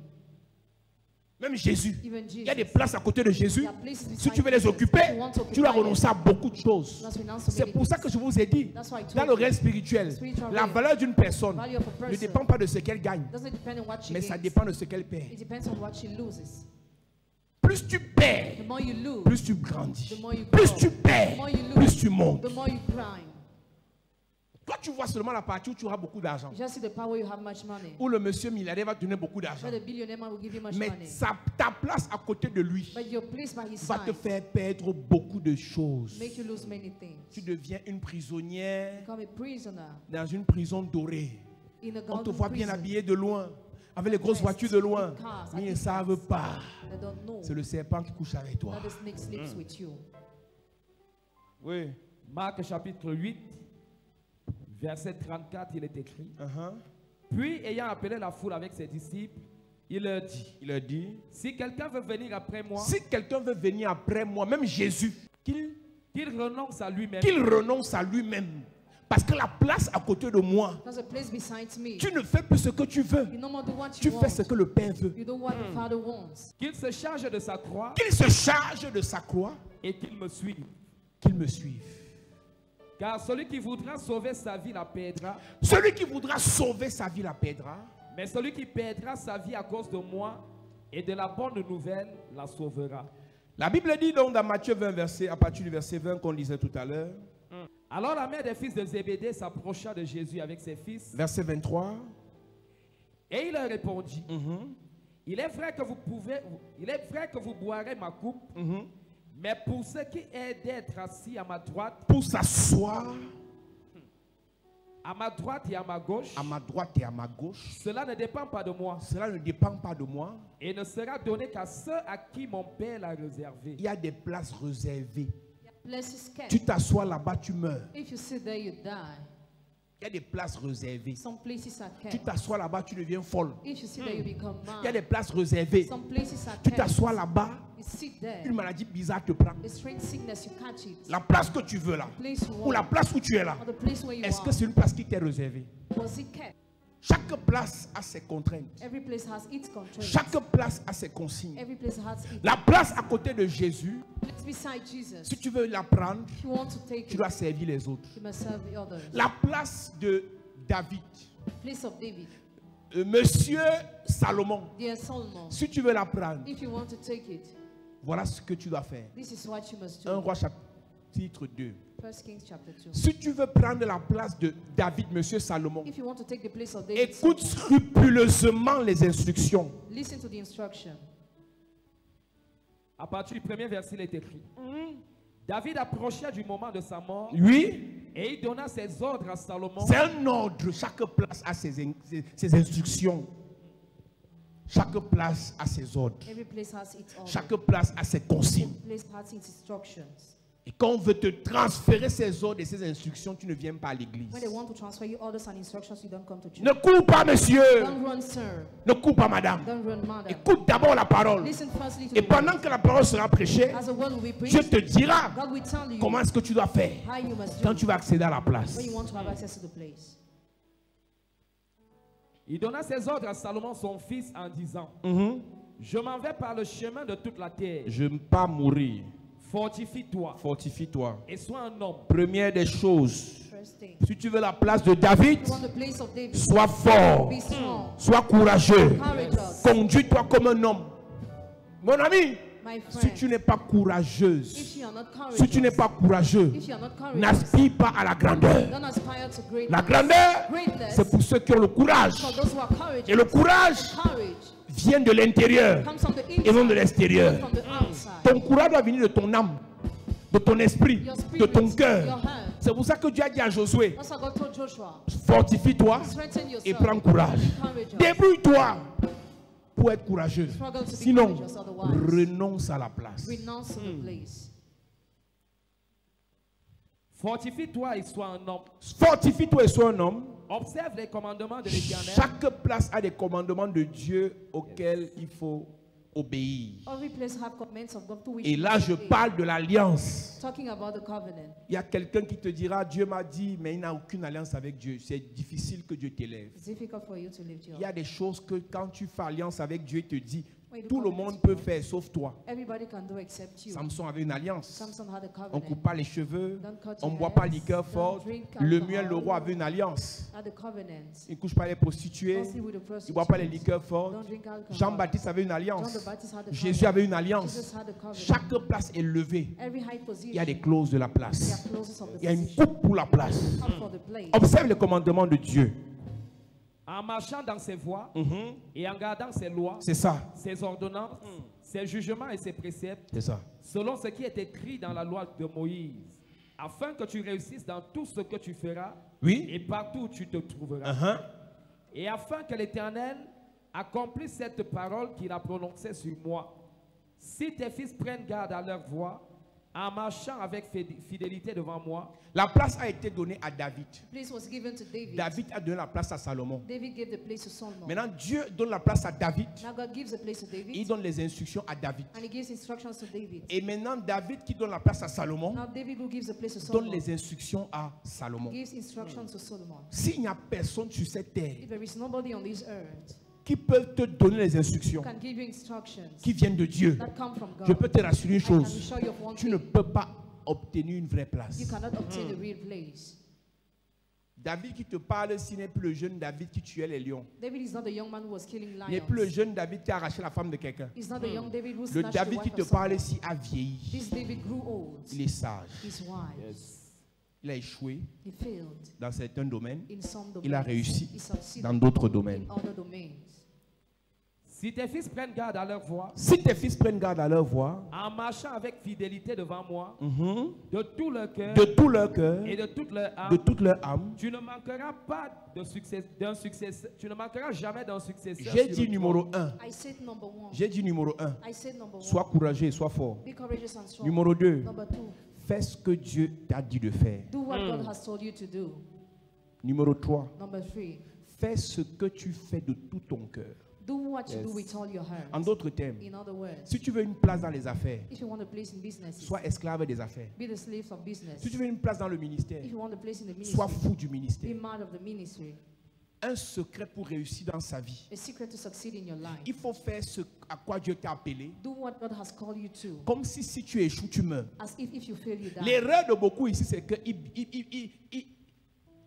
Même Jésus, Even il y a des Jesus. places à côté de Jésus. There are places beside Si tu veux les Jesus. occuper, If you want to tu dois occupy renoncer them, à beaucoup de choses. you must renounce so C'est many pour ça things. que je vous ai dit, That's why I told dans le you. règne spirituel, Spiritual la realm. valeur d'une personne Value of a ne person dépend pas de ce qu'elle gagne, doesn't depend on what she mais ça gains. dépend de ce qu'elle perd. It depends on what she loses. Plus tu perds, The more you lose, plus tu grandis. the more you Plus grow. tu perds, The more you lose, plus tu montes. the more you climb. Toi, tu vois seulement la partie où tu auras beaucoup d'argent. You just see the power you have much money. Où le monsieur milliardaire va te donner beaucoup d'argent. Where the billionaire man will give you much Mais money. ta place à côté de lui But your place by his va te side faire perdre beaucoup de choses. make you lose many things. Tu deviens une prisonnière Become a prisoner dans une prison dorée. in a On te golden voit bien prison. habillé de loin, avec les grosses voitures de loin. Cars, Mais ils ne at savent pas. They don't know C'est le serpent qui couche avec toi. that the snake sleeps with you. Oui. Marc chapitre 8, verset 34, il est écrit. Uh-huh. Puis, ayant appelé la foule avec ses disciples, il leur dit, Il a dit, si quelqu'un veut venir après moi, si quelqu'un veut venir après moi, même Jésus, qu'il qu'il renonce à lui-même, renonce à lui-même. Parce que la place à côté de moi, There's a place beside me. tu ne fais plus ce que tu veux. You no more do what Tu you fais want. ce que le Père veut. You do what the Father wants. qu'il se charge de sa croix Qu'il se charge de sa croix, et qu'il me suive. qu'il me suive. Car celui qui voudra sauver sa vie la perdra, Celui qui voudra sauver sa vie la perdra. mais celui qui perdra sa vie à cause de moi et de la bonne nouvelle la sauvera. La Bible dit donc dans Matthieu 20, à partir du verset 20 qu'on lisait tout à l'heure, Alors la mère des fils de Zébédée s'approcha de Jésus avec ses fils verset 23. et il leur répondit, Mhm, il est vrai que vous boirez ma coupe, mhm. mais pour ce qui est d'être assis à ma droite Pour s'asseoir et à ma gauche, à ma droite et à ma gauche, cela ne dépend pas de moi cela ne dépend pas de moi. et ne sera donné qu'à ceux à qui mon Père l'a réservé. Il y a des places réservées. Place is kept. Tu t'assois là-bas, tu meurs. If you sit there, you die. Il y a des places réservées. Some places are Tu kept. t'assois là-bas, tu deviens folle. If you sit there, you become Il y a des mad. places réservées. Some places are Tu kept. t'assois là-bas, You sit there. une maladie bizarre te prend. A strange sickness, you catch it. La place que tu veux là, Place you ou la want. place où tu es là, Or the place where you est-ce que are. c'est une place qui t'est réservée? Was it kept? Chaque place a ses contraintes. Every place has its controls. Chaque place a ses consignes. Every place has its. La place à côté de Jésus, Place beside Jesus. si tu veux la prendre, If you want to take tu it, dois servir les autres. you must serve the others. La place de David, Place of David. Monsieur Salomon, Dear Solomon, si tu veux la prendre, if you want to take it, voilà ce que tu dois faire. this is what you must 1 do. Roi chapitre 2. 1 Kings chapter 2. Si tu veux prendre la place de David, Monsieur Salomon, If you want to take the place of David, écoute Solomon, scrupuleusement les instructions. listen to the instruction. À partir du premier verset, il est écrit. David approchait du moment de sa mort Oui, et il donna ses ordres à Salomon. c'est un ordre. Chaque place a ses instructions. Chaque place a ses ordres. Every place has its order. Chaque place a ses consignes. Every place has its instructions. Et quand on veut te transférer ces ordres et ces instructions, tu ne viens pas à l'église. When they want to transfer you orders and instructions, you don't come to church. Ne cours pas, monsieur. Don't run, sir. Ne cours pas, madame. Don't run, madam. Écoute d'abord la parole. Listen firstly to Et the pendant word. que la parole sera prêchée, As the word will be Dieu preached, te dira God will tell you comment est-ce que tu dois faire how you must do quand tu vas accéder à la place. when you want to have access to the place. Il donna ses ordres à Salomon, son fils, en disant, je m'en vais par le chemin de toute la terre. Je ne veux pas mourir. Fortifie-toi Fortifie-toi. et sois un homme. Première des choses, First thing. si tu veux la place de David, You want the place of David. sois fort, Be strong. sois courageux, Courageous. conduis-toi comme un homme. Mon ami, My si friend. tu n'es pas If courageuse, you are not courageous. si tu n'es pas courageux, If you are not courageous. n'aspire pas à la grandeur. Don't aspire to greatness. La grandeur, Greatness. c'est pour ceux qui ont le courage. For those who are courageous. Et le courage Courage vient de l'intérieur comes from the et non de inside. l'extérieur. Not from the outside. Ton courage doit venir de ton âme, de ton esprit, Your spirit, de ton your cœur. heart. C'est pour ça que Dieu a dit à Josué, That's what God told Joshua. fortifie-toi Strengthen yourself. et prends courage. Be courageous. Débrouille-toi pour être courageux. Struggle to be Sinon, courageous, otherwise. renonce à la place. Renounce to the place. Fortifie-toi et sois un homme. Fortifie-toi et sois un homme. Observe les commandements de l'Éternel. Chaque place a des commandements de Dieu auxquels il faut obéir. Every place have commands of God to which Et you là, must je obey. parle de l'alliance. Talking about the covenant. Il y a quelqu'un qui te dira, Dieu m'a dit, mais il n'a aucune alliance avec Dieu. C'est difficile que Dieu t'élève. It's difficult for you to lift you Il y a up. des choses que quand tu fais alliance avec Dieu, il te dit, When you tout le covenant monde with peut God, faire sauf toi. Everybody can do except you. Samson avait une alliance. Samson had a On ne covenant. coupe pas les cheveux, Don't cut on ne your boit pas hairs, liqueur don't forte. drink Le alcohol. mien, le roi, avait une alliance. Had a covenant. Il ne couche pas les prostituées, Don't sleep with a il ne prostitute. boit pas les liqueurs fortes. Don't drink alcohol. Jean-Baptiste avait une John alliance. the Baptist had a Jésus covenant. avait une alliance. Jesus had a covenant. Chaque place est levée. Every high position. Il y a des clauses de la There place. are clauses of the Il y a une position. coupe pour la place. Up for the place. Observe les commandements de Dieu. En marchant dans ses voies et en gardant ses lois, C'est ça. ses ordonnances, ses jugements et ses préceptes, C'est ça. selon ce qui est écrit dans la loi de Moïse, afin que tu réussisses dans tout ce que tu feras Oui. et partout où tu te trouveras. Uh-huh. Et afin que l'Éternel accomplisse cette parole qu'il a prononcée sur moi, si tes fils prennent garde à leur voie, en marchant avec fidélité devant moi, La place a été donnée à David. The place was given to David. David a donné la place à Salomon. David gave the place to Solomon. Maintenant, Dieu donne la place à David. Now God gives the place to David. Il donne les instructions à David. And he gives instructions to David. Et maintenant, David qui donne la place à Salomon, Now David who gives the place to donne Solomon. les instructions à Salomon. Gives instructions to Solomon. S'il n'y a personne sur cette terre If there is nobody on this earth qui peut te donner les instructions who can give you instructions qui viennent de Dieu, that come from God, je peux te rassurer une I can chose. assure you of one Tu ne thing. peux pas obtenir une vraie place. You cannot obtain a real place. David qui te parle, ce n'est plus le jeune David qui tuait les lions. David is not the young man who was killing Il n'est plus le lions. jeune David qui a arraché la femme de quelqu'un. He's not the young David who Le snatched the David qui wife te of parle someone. ici a vieilli. This David grew old. Il est sage. He's wise. Il a échoué He failed dans certains domaines. in some domains. Il a réussi He succeeded dans d'autres domaines. in other domains. si tes fils prennent garde à leur voie, Si tes fils prennent garde à leur voix, en marchant avec fidélité devant moi, de tout leur cœur de tout leur cœur, et de toute leur âme, de toute leur âme, tu ne manqueras pas de succès, tu ne manqueras jamais d'un successeur. j'ai sur dit le numéro trône. 1. I said number one. J'ai dit numéro 1. I said number one. Sois courageux et sois fort. Be courageous and strong. Numéro 2. Number two. Fais ce que Dieu t'a dit de faire. Do what God has told you to do. Numéro 3. Number 3. Fais ce que tu fais de tout ton cœur. Do what you do with all your heart. En d'autres termes, In other words, si tu veux une place dans les affaires, if you want a place in business, sois esclave des affaires. be the slave of business. Si tu veux une place dans le ministère, If you want a place in the sois ministry, fou du be ministère. mad of the ministry. Un secret pour réussir dans sa vie. A secret to succeed in your life. Il faut faire ce à quoi Dieu t'a appelé. Do what God has called you to. Comme si tu échoues, tu meurs. As if you fail, you die. L'erreur de beaucoup ici, c'est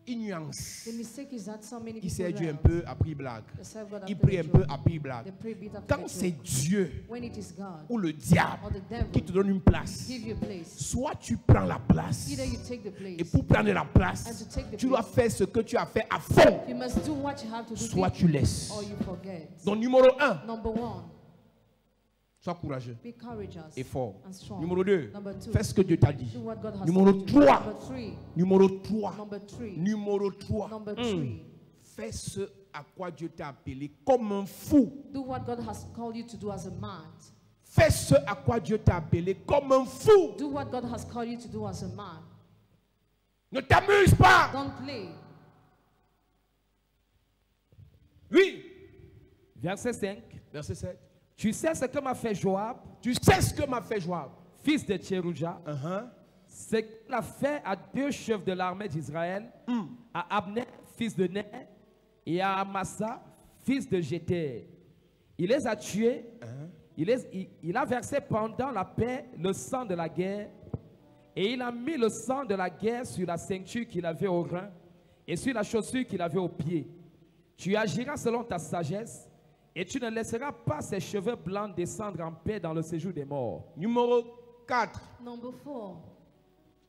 qu'ils nuancent. The mistake is that so many Il people sert Dieu un else, peu, après il blague. they serve God Il after prie the un peu, joke. après il blague. They pray a bit after Quand the c'est joke. Dieu When it is God ou le diable or the devil, qui te donne une place, give you a place. soit tu prends la place. Either you take the place, Et pour prendre la place, and to take the tu dois place, faire ce que tu as fait à fond. you must do what you have to do, Soit tu laisses. or you forget. Donc numéro 1, Number 1, sois courageux be courageous et fort. and strong. Numéro 2, Number 2, fais ce que Dieu t'a dit. do what God has Numéro told you to do. 3, Number 3, numéro 3, number 3, numéro 3, number 3, fais ce à quoi Dieu t'a appelé comme un fou. do what God has called you to do as a man. Fais ce à quoi Dieu t'a appelé comme un fou. Do what God has called you to do as a man. Ne t'amuse pas. Don't play. Oui. Verset 5. Verset 7. Tu sais ce que m'a fait Joab, Tu sais ce que m'a fait Joab. fils de Tcherouja, Uh-huh. ce qu'il a fait à 2 chefs de l'armée d'Israël, à Abner, fils de Ner, et à Amasa, fils de Jéter. Il les a tués, il a versé pendant la paix le sang de la guerre, et il a mis le sang de la guerre sur la ceinture qu'il avait au rein, et sur la chaussure qu'il avait au pied. Tu agiras selon ta sagesse, et tu ne laisseras pas ses cheveux blancs descendre en paix dans le séjour des morts. Numéro 4. Number 4,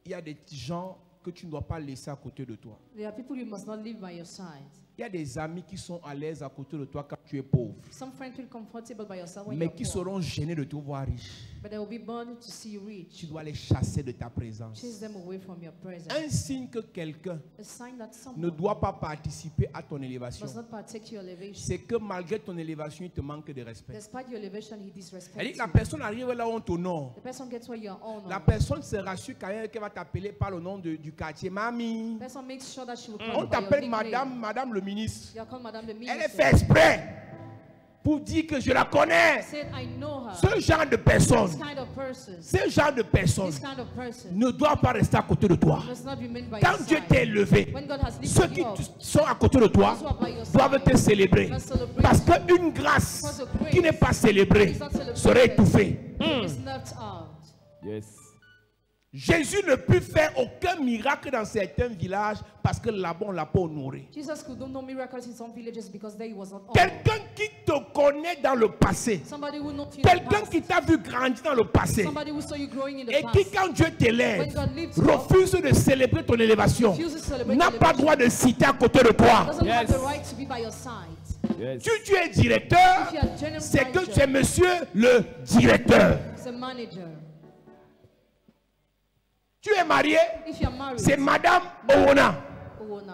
Il y a des gens que tu ne dois pas laisser à côté de toi. there are people you must not leave by your side. Il y a des amis qui sont à l'aise à côté de toi quand tu es pauvre, Some friends feel comfortable by your side when mais you're qui poor, seront gênés de te voir riche. but they will be bothered to see you rich. Tu dois les chasser de ta présence. Chase them away from your presence. Un signe que quelqu'un A sign that ne someone doit pas participer à ton élévation, must not partake your elevation. c'est que malgré ton élévation, il te manque de respect. Despite your elevation, he Elle dit disrespects que la you. personne arrive là où on t'honore. The person gets what you are on. La personne se rassure quand elle va t'appeler par le nom du quartier. Mamie, The person makes sure that she will call on you by your t'appelle nickname. madame le ministre. You are called Madame the Elle est Minister. fait exprès pour dire que je la connais. Said, I know her. Ce genre de personne, This kind of person. ce genre de personne This kind of person ne doit pas rester à côté de toi. must not remain by your Quand Dieu side. t'a élevé, When God has ceux lifted qui you up, sont à côté de toi those who are by your doivent side te célébrer. must celebrate Parce you. qu'une grâce Because of grace qui n'est pas célébrée is not celebrated. serait étouffée. It is not out. Yes. Jésus ne put faire aucun miracle dans certains villages parce que là-bas on ne l'a pas honoré. Jesus could do no miracles in some villages because there he was not honored. Quelqu'un qui te connaît dans le passé, Somebody who knows you in the quelqu'un past. qui t'a vu grandir dans le passé Somebody who saw you growing in the et past. qui quand Dieu t'élève When God lifts you up, refuse de célébrer ton élévation, refuses to celebrate n'a your pas elevation, droit de citer à côté de toi. doesn't Yes. have the right to be by your side. Yes. Tu es directeur, If you are general c'est que manager, tu es monsieur le directeur. it's a manager. Tu es marié, If you are married, c'est Madame Owona. owner,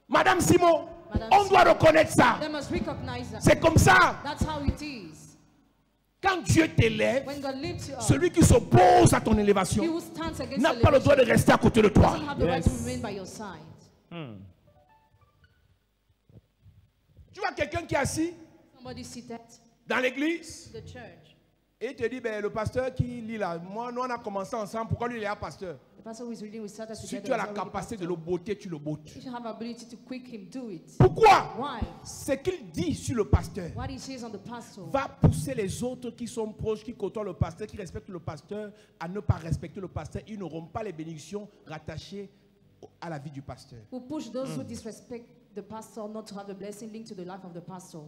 Madame Simon, Madame on doit Simon. reconnaître ça. they must recognize that. C'est comme ça. That's how it is. Quand Dieu t'élève, When God lifts you up, celui qui s'oppose à ton he élévation who stands against n'a your pas le droit de elevation rester à côté de toi. doesn't have the right to Yes. remain by your side. Tu vois quelqu'un qui est assis Somebody seated dans l'église in the church. et il te dit, ben, le pasteur qui lit là, moi, nous on a commencé ensemble, pourquoi lui il est un pasteur? The pastor who is reading, we started Si together. tu as is la already capacité de pastor. le botter, tu le bottes. If you have ability to quick him, do it. Pourquoi? Why? Ce qu'il dit sur le pasteur What he says on the pastor va pousser les autres qui sont proches, qui côtoient le pasteur, qui respectent le pasteur, à ne pas respecter le pasteur. Ils n'auront pas les bénédictions rattachées à la vie du pasteur. will push those who disrespect the pastor not to have the blessing linked to the life of the pastor.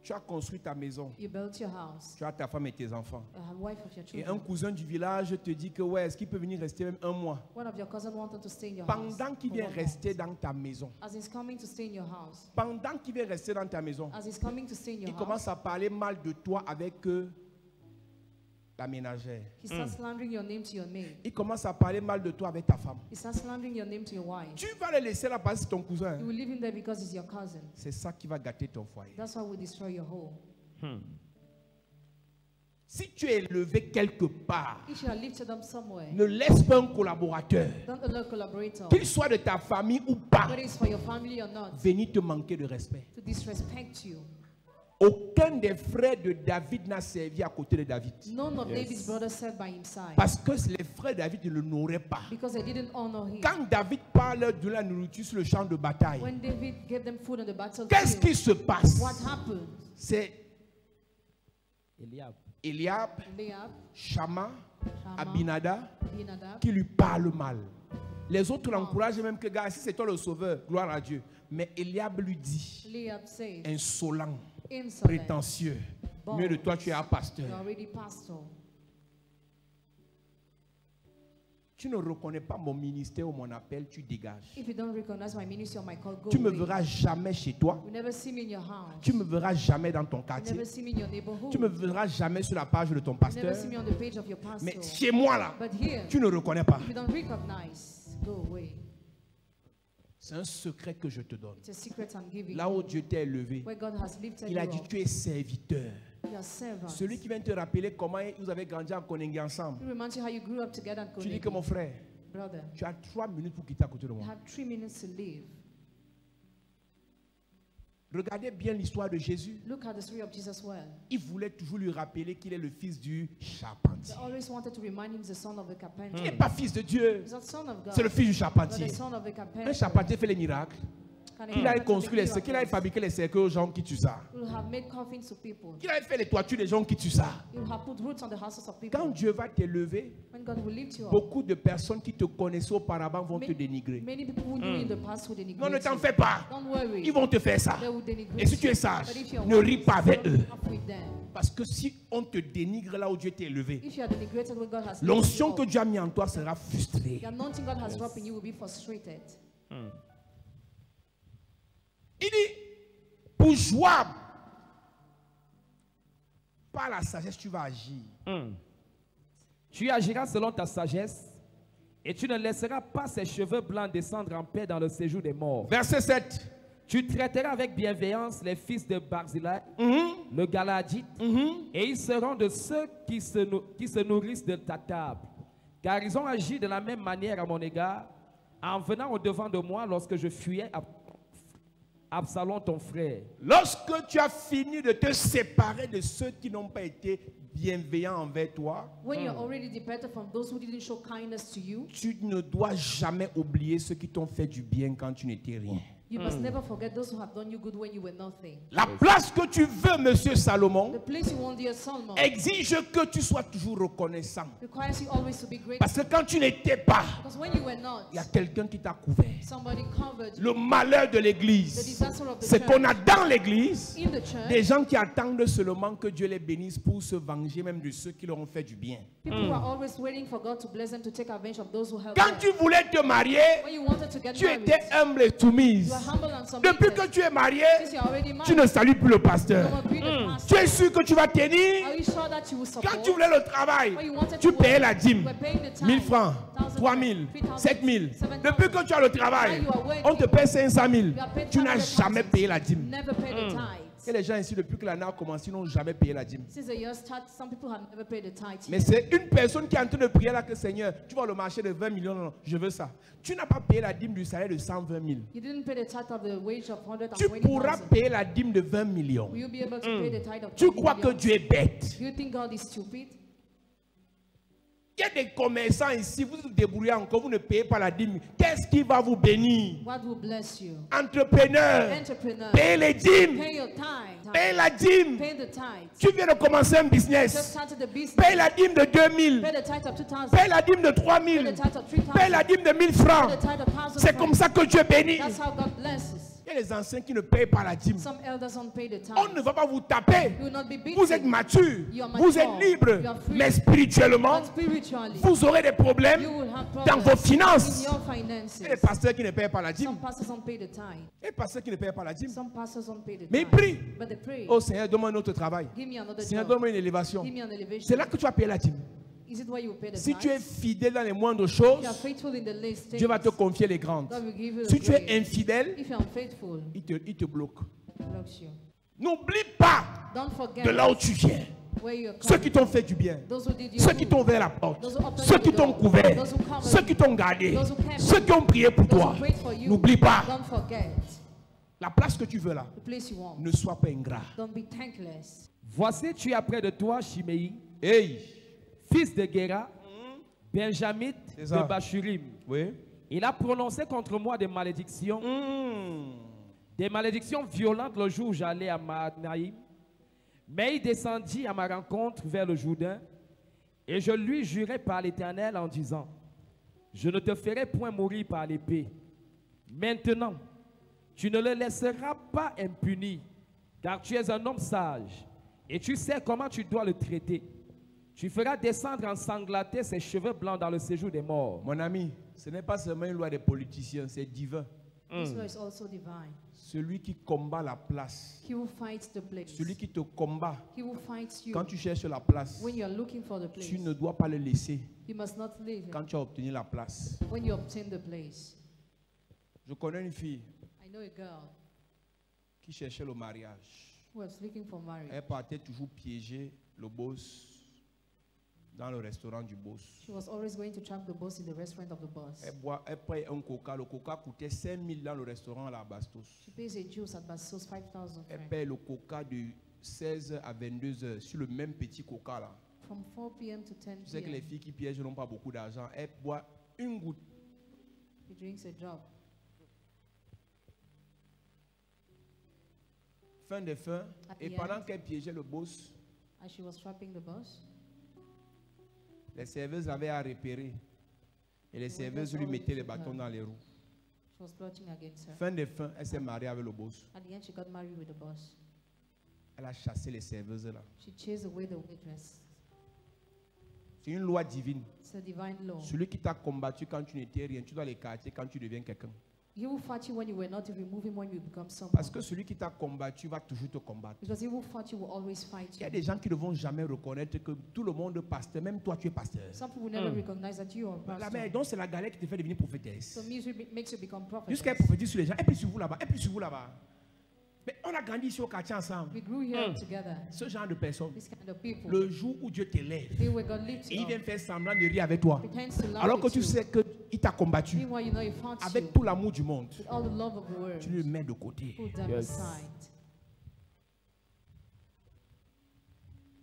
Tu as construit ta maison, You built your house, tu as ta femme et tes enfants. a wife of your Et un children. cousin du village te dit que ouais, est-ce qu'il peut venir rester même un mois? One of your cousins wanted to stay in your house. Pendant qu'il for vient 1 month. rester dans ta maison, As he's coming to stay in your house, pendant qu'il vient rester dans ta maison, as he's coming to stay in your il house, commence à parler mal de toi avec la ménagère. he starts slandering your name to your maid. Il commence à parler mal de toi avec ta femme. He starts slandering your name to your wife. Tu vas le laisser là parce que c'est ton cousin. You hein. will leave him there because he's your cousin. C'est ça qui va gâter ton foyer. That's why we destroy your home. Si tu es élevé quelque part, If you are lifted up somewhere, ne laisse pas un collaborateur, don't allow a collaborator, qu'il soit de ta famille ou pas, whether it's for your family or not, venir te manquer de respect. to disrespect you. Aucun des frères de David n'a servi à côté de David. None of David's brothers served by his side Parce que les frères de David ne l'honoraient pas. because they didn't honor him. Quand David parle de la nourriture sur le champ de bataille, When David gave them food on the qu'est-ce qui battlefield, se passe? what happened? C'est Eliab. Eliab, Eliab, Shama, Shammah, Abinadab Abinadab, qui lui parlent mal. Les autres l'encouragent même que, gars, si c'est toi le sauveur, gloire à Dieu. Mais Eliab lui dit, Eliab said, insolent, insolent, prétentieux, mieux de toi tu es un pasteur. you're already pastor. Tu ne reconnais pas mon ministère ou mon appel, tu dégages. If you don't recognize my ministry or my call, go Tu me away. verras jamais chez toi. You never see me in your house. Tu me verras jamais dans ton You quartier. never see me in your neighborhood. Tu me verras jamais sur la page de ton You pasteur. never see me on the page of your pastor. Mais chez moi là, But here, tu ne reconnais pas. if you don't recognize, go away. C'est un secret que je te donne. It's a secret I'm giving Là you. où Dieu t'a élevé, Where God has lifted il a you dit up. tu es serviteur. You are servant. Celui qui vient te rappeler comment vous avez grandi en Koningui ensemble. He reminds you how you grew up together and Tu dis que mon frère, brother. tu as 3 minutes pour quitter à côté de You moi. have 3 minutes to live. Regardez bien l'histoire de Jésus. Look at the story of Jesus well. Il voulait toujours lui rappeler qu'il est le fils du They charpentier. always wanted to remind him he's the son of the Il carpenter. n'est pas fils de Dieu. He's not son of God. C'est le fils du But charpentier. the son of the carpenter. Un charpentier fait les miracles. Can Il a carpenter construit make qu'il a miracles? fabriqué les cercueils aux gens qui tuent ça. He will have made coffins to people. Qu'il a fait les toitures des gens qui tuent ça. He will have put roots on the houses of people. Quand Dieu va t'élever, When God will lift you up, beaucoup de personnes qui te connaissaient auparavant vont te many, dénigrer. many people who knew you in the past will denigrate Non, ne t'en you. fais pas. Don't worry. Ils vont te faire ça. They will denigrate Et si tu es you. sage, But if you are ne ris pas avec eux. up with them. Parce que si on te dénigre là où Dieu t'a élevé, If you are denigrated when God has lifted l'onction you que up, Dieu a mis en toi sera frustrée. the anointing God has dropped in you will be frustrated. Il dit, pour Joab, par la sagesse, tu vas agir. Tu agiras selon ta sagesse et tu ne laisseras pas ses cheveux blancs descendre en paix dans le séjour des morts. Verset 7. Tu traiteras avec bienveillance les fils de Barzillai, le Galadite, et ils seront de ceux qui se nourrissent de ta table. Car ils ont agi de la même manière à mon égard, en venant au-devant de moi lorsque je fuyais Absalom ton frère. Lorsque tu as fini de te séparer de ceux qui n'ont pas été bienveillants envers toi, When you're already departed from those who didn't show kindness to you, tu ne dois jamais oublier ceux qui t'ont fait du bien quand tu n'étais rien. you must never forget those who have done you good when you were nothing. La place que tu veux, monsieur Salomon, The place you want, dear Solomon, exige que tu sois toujours reconnaissant. requires you always to be grateful. Parce que quand tu n'étais pas, Because when you were not, il y a quelqu'un qui t'a couvert. somebody covered you. Le malheur de The l'église, disaster of the c'est qu'on a church. dans l'église In the church, des gens qui attendent seulement que Dieu les bénisse pour se venger même de ceux qui leur ont fait du bien. people who are always waiting for God to bless them to take advantage of those who help Quand them. tu voulais te marier, When you wanted to get tu married, étais humble et soumise. you are humble and submissive. Depuis que tu es marié, Since you're already tu married, ne salues plus le you pasteur. don't agree the pastor. Tu es sûr que tu vas tenir. Are you sure that you will support? Quand tu voulais le travail, When you wanted tu to payais work, la dîme. you were paying the tithe, 1000 francs, 1,000, 3000, 3,000, 7000. 7,000. Depuis que tu as le travail, When you are working, on te paie 500 000. you are paid Tu n'as 500,000. jamais payé la dîme. Never paid the tithe. Et les gens ici, depuis que l'année a commencé, n'ont jamais payé la dîme. Since the year started, some people have never paid the tithe. Mais c'est une personne qui est en train de prier là que Seigneur, tu vas le marché de 20 millions, non, je veux ça. Tu n'as pas payé la dîme du salaire de 120 000. You didn't pay the tithe of the wage of Tu pourras 120,000. payer la dîme de 20 millions. Will you be able to pay the tithe of Tu 20 crois que million? Dieu est bête? Do you think God is stupid? Il y a des commerçants ici, vous vous débrouillez encore, vous ne payez pas la dîme. Qu'est-ce qui va vous bénir? What will bless you? Entrepreneur, Entrepreneur, payez les dîmes, pay your tithe. payez la dîme. Pay the tithe. Tu viens de commencer un Just business, started the business. paye la dîme de 2000, Pay the tithe of 2,000. paye la dîme de Pay 3000, the tithe of 3,000. paye la dîme de 1000 Pay francs. the tithe of 1,000 C'est comme ça que Dieu bénit. That's how God blesses. Il y a les anciens qui ne payent pas la dîme. Some elders don't pay the On tithe. ne va pas vous taper. You will not be beaten. Vous êtes mature, You are vous êtes mature. libre, You are free. mais spirituellement, But spiritually, vous aurez des problèmes you will have dans problems vos finances. in your Il y a finances. des pasteurs qui ne payent pas la dîme. Some pastors don't pay the tithe. Il y a des pasteurs qui ne payent pas la dîme. Some pastors don't pay the Mais ils tithe. prient. But they pray. Oh Seigneur, donne-moi un autre travail. Give me another Seigneur, job. donne-moi une élévation. Give me an elevation. C'est là que tu vas payer la dîme. Is it why you will pay the Si tithe? tu es fidèle dans les moindres If you are choses, faithful in the least things, Dieu va te confier les grandes. God will give you the Si tu es great. infidèle, If you are unfaithful, il te bloque. he blocks you. N'oublie pas Don't forget de là où tu viens. where you are ceux coming qui t'ont fait du bien, from, those who did you ceux qui good, t'ont ouvert la porte, those who opened ceux the qui t'ont door, couvert, those who covered ceux qui you, t'ont gardé, those who kept ceux you, qui ont prié pour those toi. who prayed for you. N'oublie pas, Don't forget la place que tu veux là, the place you want. ne sois pas ingrat. Don't be thankless. Voici, tu es près de toi, Shimei, Hey, fils de Gera, Benjamite C'est ça. de Bachurim. oui. Il a prononcé contre moi des malédictions violentes le jour où j'allais à Mahanaïm. Mais il descendit à ma rencontre vers le Jourdain, et je lui jurai par l'Éternel en disant, je ne te ferai point mourir par l'épée. Maintenant, tu ne le laisseras pas impuni, car tu es un homme sage, et tu sais comment tu dois le traiter. Tu feras descendre ensanglanté ses cheveux blancs dans le séjour des morts. Mon ami, ce n'est pas seulement une loi des politiciens, c'est divin. This law is also divine. Celui qui combat la place, He will fight the place. celui qui te combat, He will fight you. quand tu cherches la place, When you are looking for the place, tu ne dois pas le laisser you must not leave him. quand tu as obtenu la place. When you obtain the place. Je connais une fille I know a girl qui cherchait le mariage. who was looking for marriage. Elle partait toujours piéger le boss dans le restaurant du boss. She was always going to trap the boss in the restaurant of the boss. Elle paye un coca. Le coca coûtait 5 000 dans le restaurant à la Bastos. She pays a juice at Bastos 5,000 Elle francs. paye le coca de 16h à 22h sur le même petit coca là. From 4 p.m. to 10 Tu sais que les p.m. filles qui piègent n'ont pas beaucoup d'argent. Elle boit une goutte. He drinks a drop. Fin de fin. At Et the pendant end. qu'elle piégeait le boss, As she was trapping the boss, les serveuses l'avaient à repérer. Et les The serveuses waiters lui mettaient always les took bâtons her. dans les roues. she was plotting against her. Fin de fin, elle s'est mariée avec le boss. At the end, she got married with the boss. Elle a chassé les serveuses là. She chased away the waitress. C'est une loi divine. It's a divine law. Celui qui t'a combattu quand tu n'étais rien, tu dois l'écarter quand tu deviens quelqu'un. He will fight you when you were not, you remove him when you become someone. Parce que celui qui t'a combattu va toujours te combattre. Because he will fight you, will always fight Il y a you. des gens qui ne vont jamais reconnaître que tout le monde est pasteur, même toi tu es pasteur. Some people never recognize that you are a La pastor. mère, donc c'est la galère qui te fait devenir prophétesse. So music makes you become prophet. Jusqu'à elle prophétise sur les gens, et puis sur vous là-bas, et puis sur vous là-bas. Mais on a grandi ici au quartier ensemble. We grew here together. Ce genre de personnes. This kind of people. Le jour où Dieu t'élève, They were God lifts et il up. vient faire semblant de rire avec toi, Pretends to laugh alors que with tu you. sais qu'il t'a combattu Meanwhile, you know he fought you avec tout l'amour du monde, with all the love of the world. tu le mets de côté. Put them Yes. aside.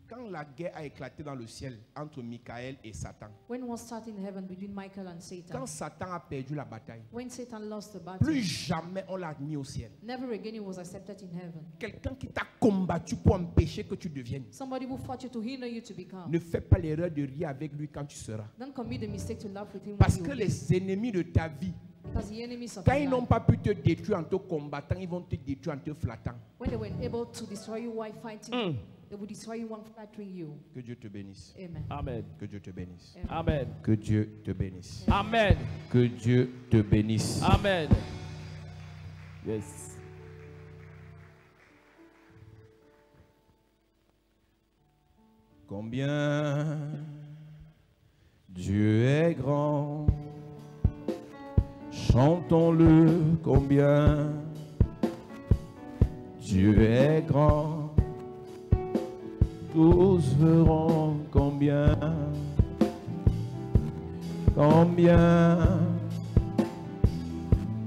Quand la guerre a éclaté dans le ciel entre Michael et Satan, When war started in heaven between Michael and Satan, quand Satan a perdu la bataille, when Satan lost the battle, plus jamais on l'a admis au ciel. never again he was accepted in heaven. Quelqu'un qui t'a combattu pour empêcher que tu deviennes, Somebody who fought you to hinder you to become. ne fais pas l'erreur de rire avec lui quand tu seras. Don't commit the mistake to laugh with him Parce when que you les ennemis de ta vie, because the enemies of quand your ils n'ont life, pas pu te détruire en te combattant, ils vont te détruire en te flattant. when they were able to destroy you while fighting, they will destroy you while flattering you. Que Dieu te bénisse. Amen. Amen. Que Dieu te bénisse. Amen. Que Dieu te bénisse. Amen. Que Dieu te bénisse. Amen. Yes. Combien Dieu est grand, chantons-le combien Dieu est grand, tous verront combien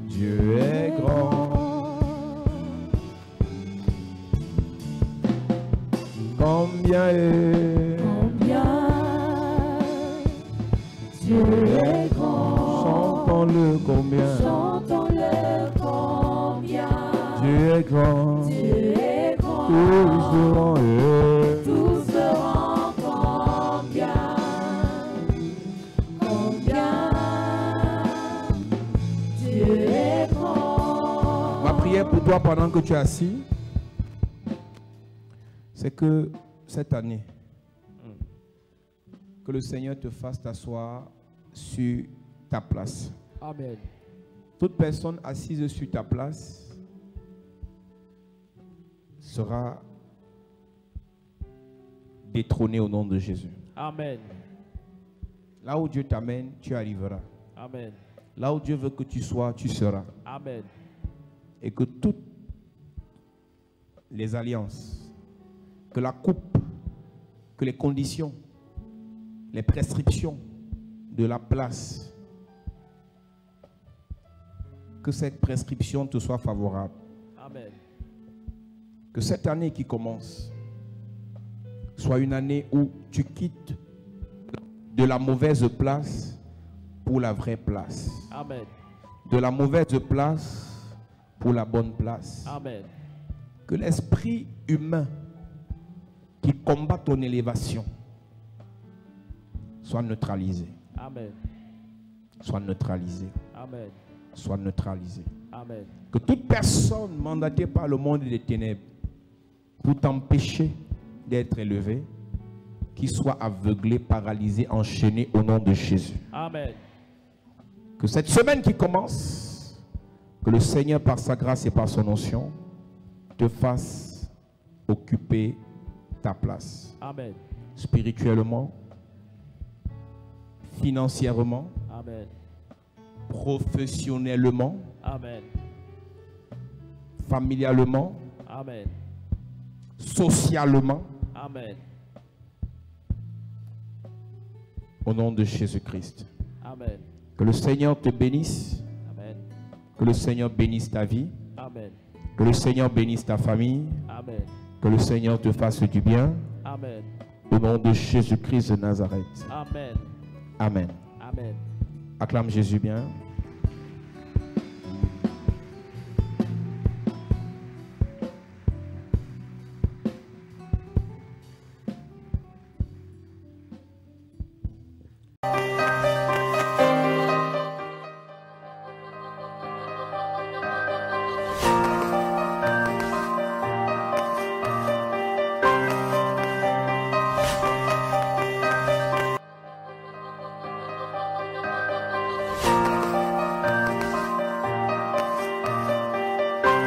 Dieu est grand, combien Dieu est grand. chantons-le combien Chantons-le combien Dieu est grand, Dieu est grand. tous verront Tous verront combien Dieu est grand. Ma prière pour toi pendant que tu es assis, c'est que cette année, que le Seigneur te fasse t'asseoir sur ta place. Amen. Toute personne assise sur ta place sera détrônée au nom de Jésus. Amen. Là où Dieu t'amène, tu arriveras. Amen. Là où Dieu veut que tu sois, tu seras. Amen. Et que toutes les alliances, que la coupe que les conditions, les prescriptions de la place, que cette prescription te soit favorable. Amen. Que cette année qui commence soit une année où tu quittes de la mauvaise place pour la vraie place. Amen. De la mauvaise place pour la bonne place. Amen. Que l'esprit humain qui combat ton élévation soit neutralisé. Amen. Soit neutralisé. Amen. Soit neutralisé. Amen. Que toute personne mandatée par le monde des ténèbres pour t'empêcher d'être élevé, qu'il soit aveuglé, paralysé, enchaîné au nom de Jésus. Amen. Que cette semaine qui commence, que le Seigneur par sa grâce et par son onction te fasse occuper ta place. Amen. Spirituellement, financièrement, Amen. professionnellement, Amen. familialement, Amen. socialement, Amen. au nom de Jésus-Christ. Amen. Que le Seigneur te bénisse, Amen. que le Seigneur bénisse ta vie, Amen. que le Seigneur bénisse ta famille, Amen. que le Seigneur te fasse du bien, Amen. au nom de Jésus-Christ de Nazareth. Amen. Amen. Amen. Acclame Jésus bien.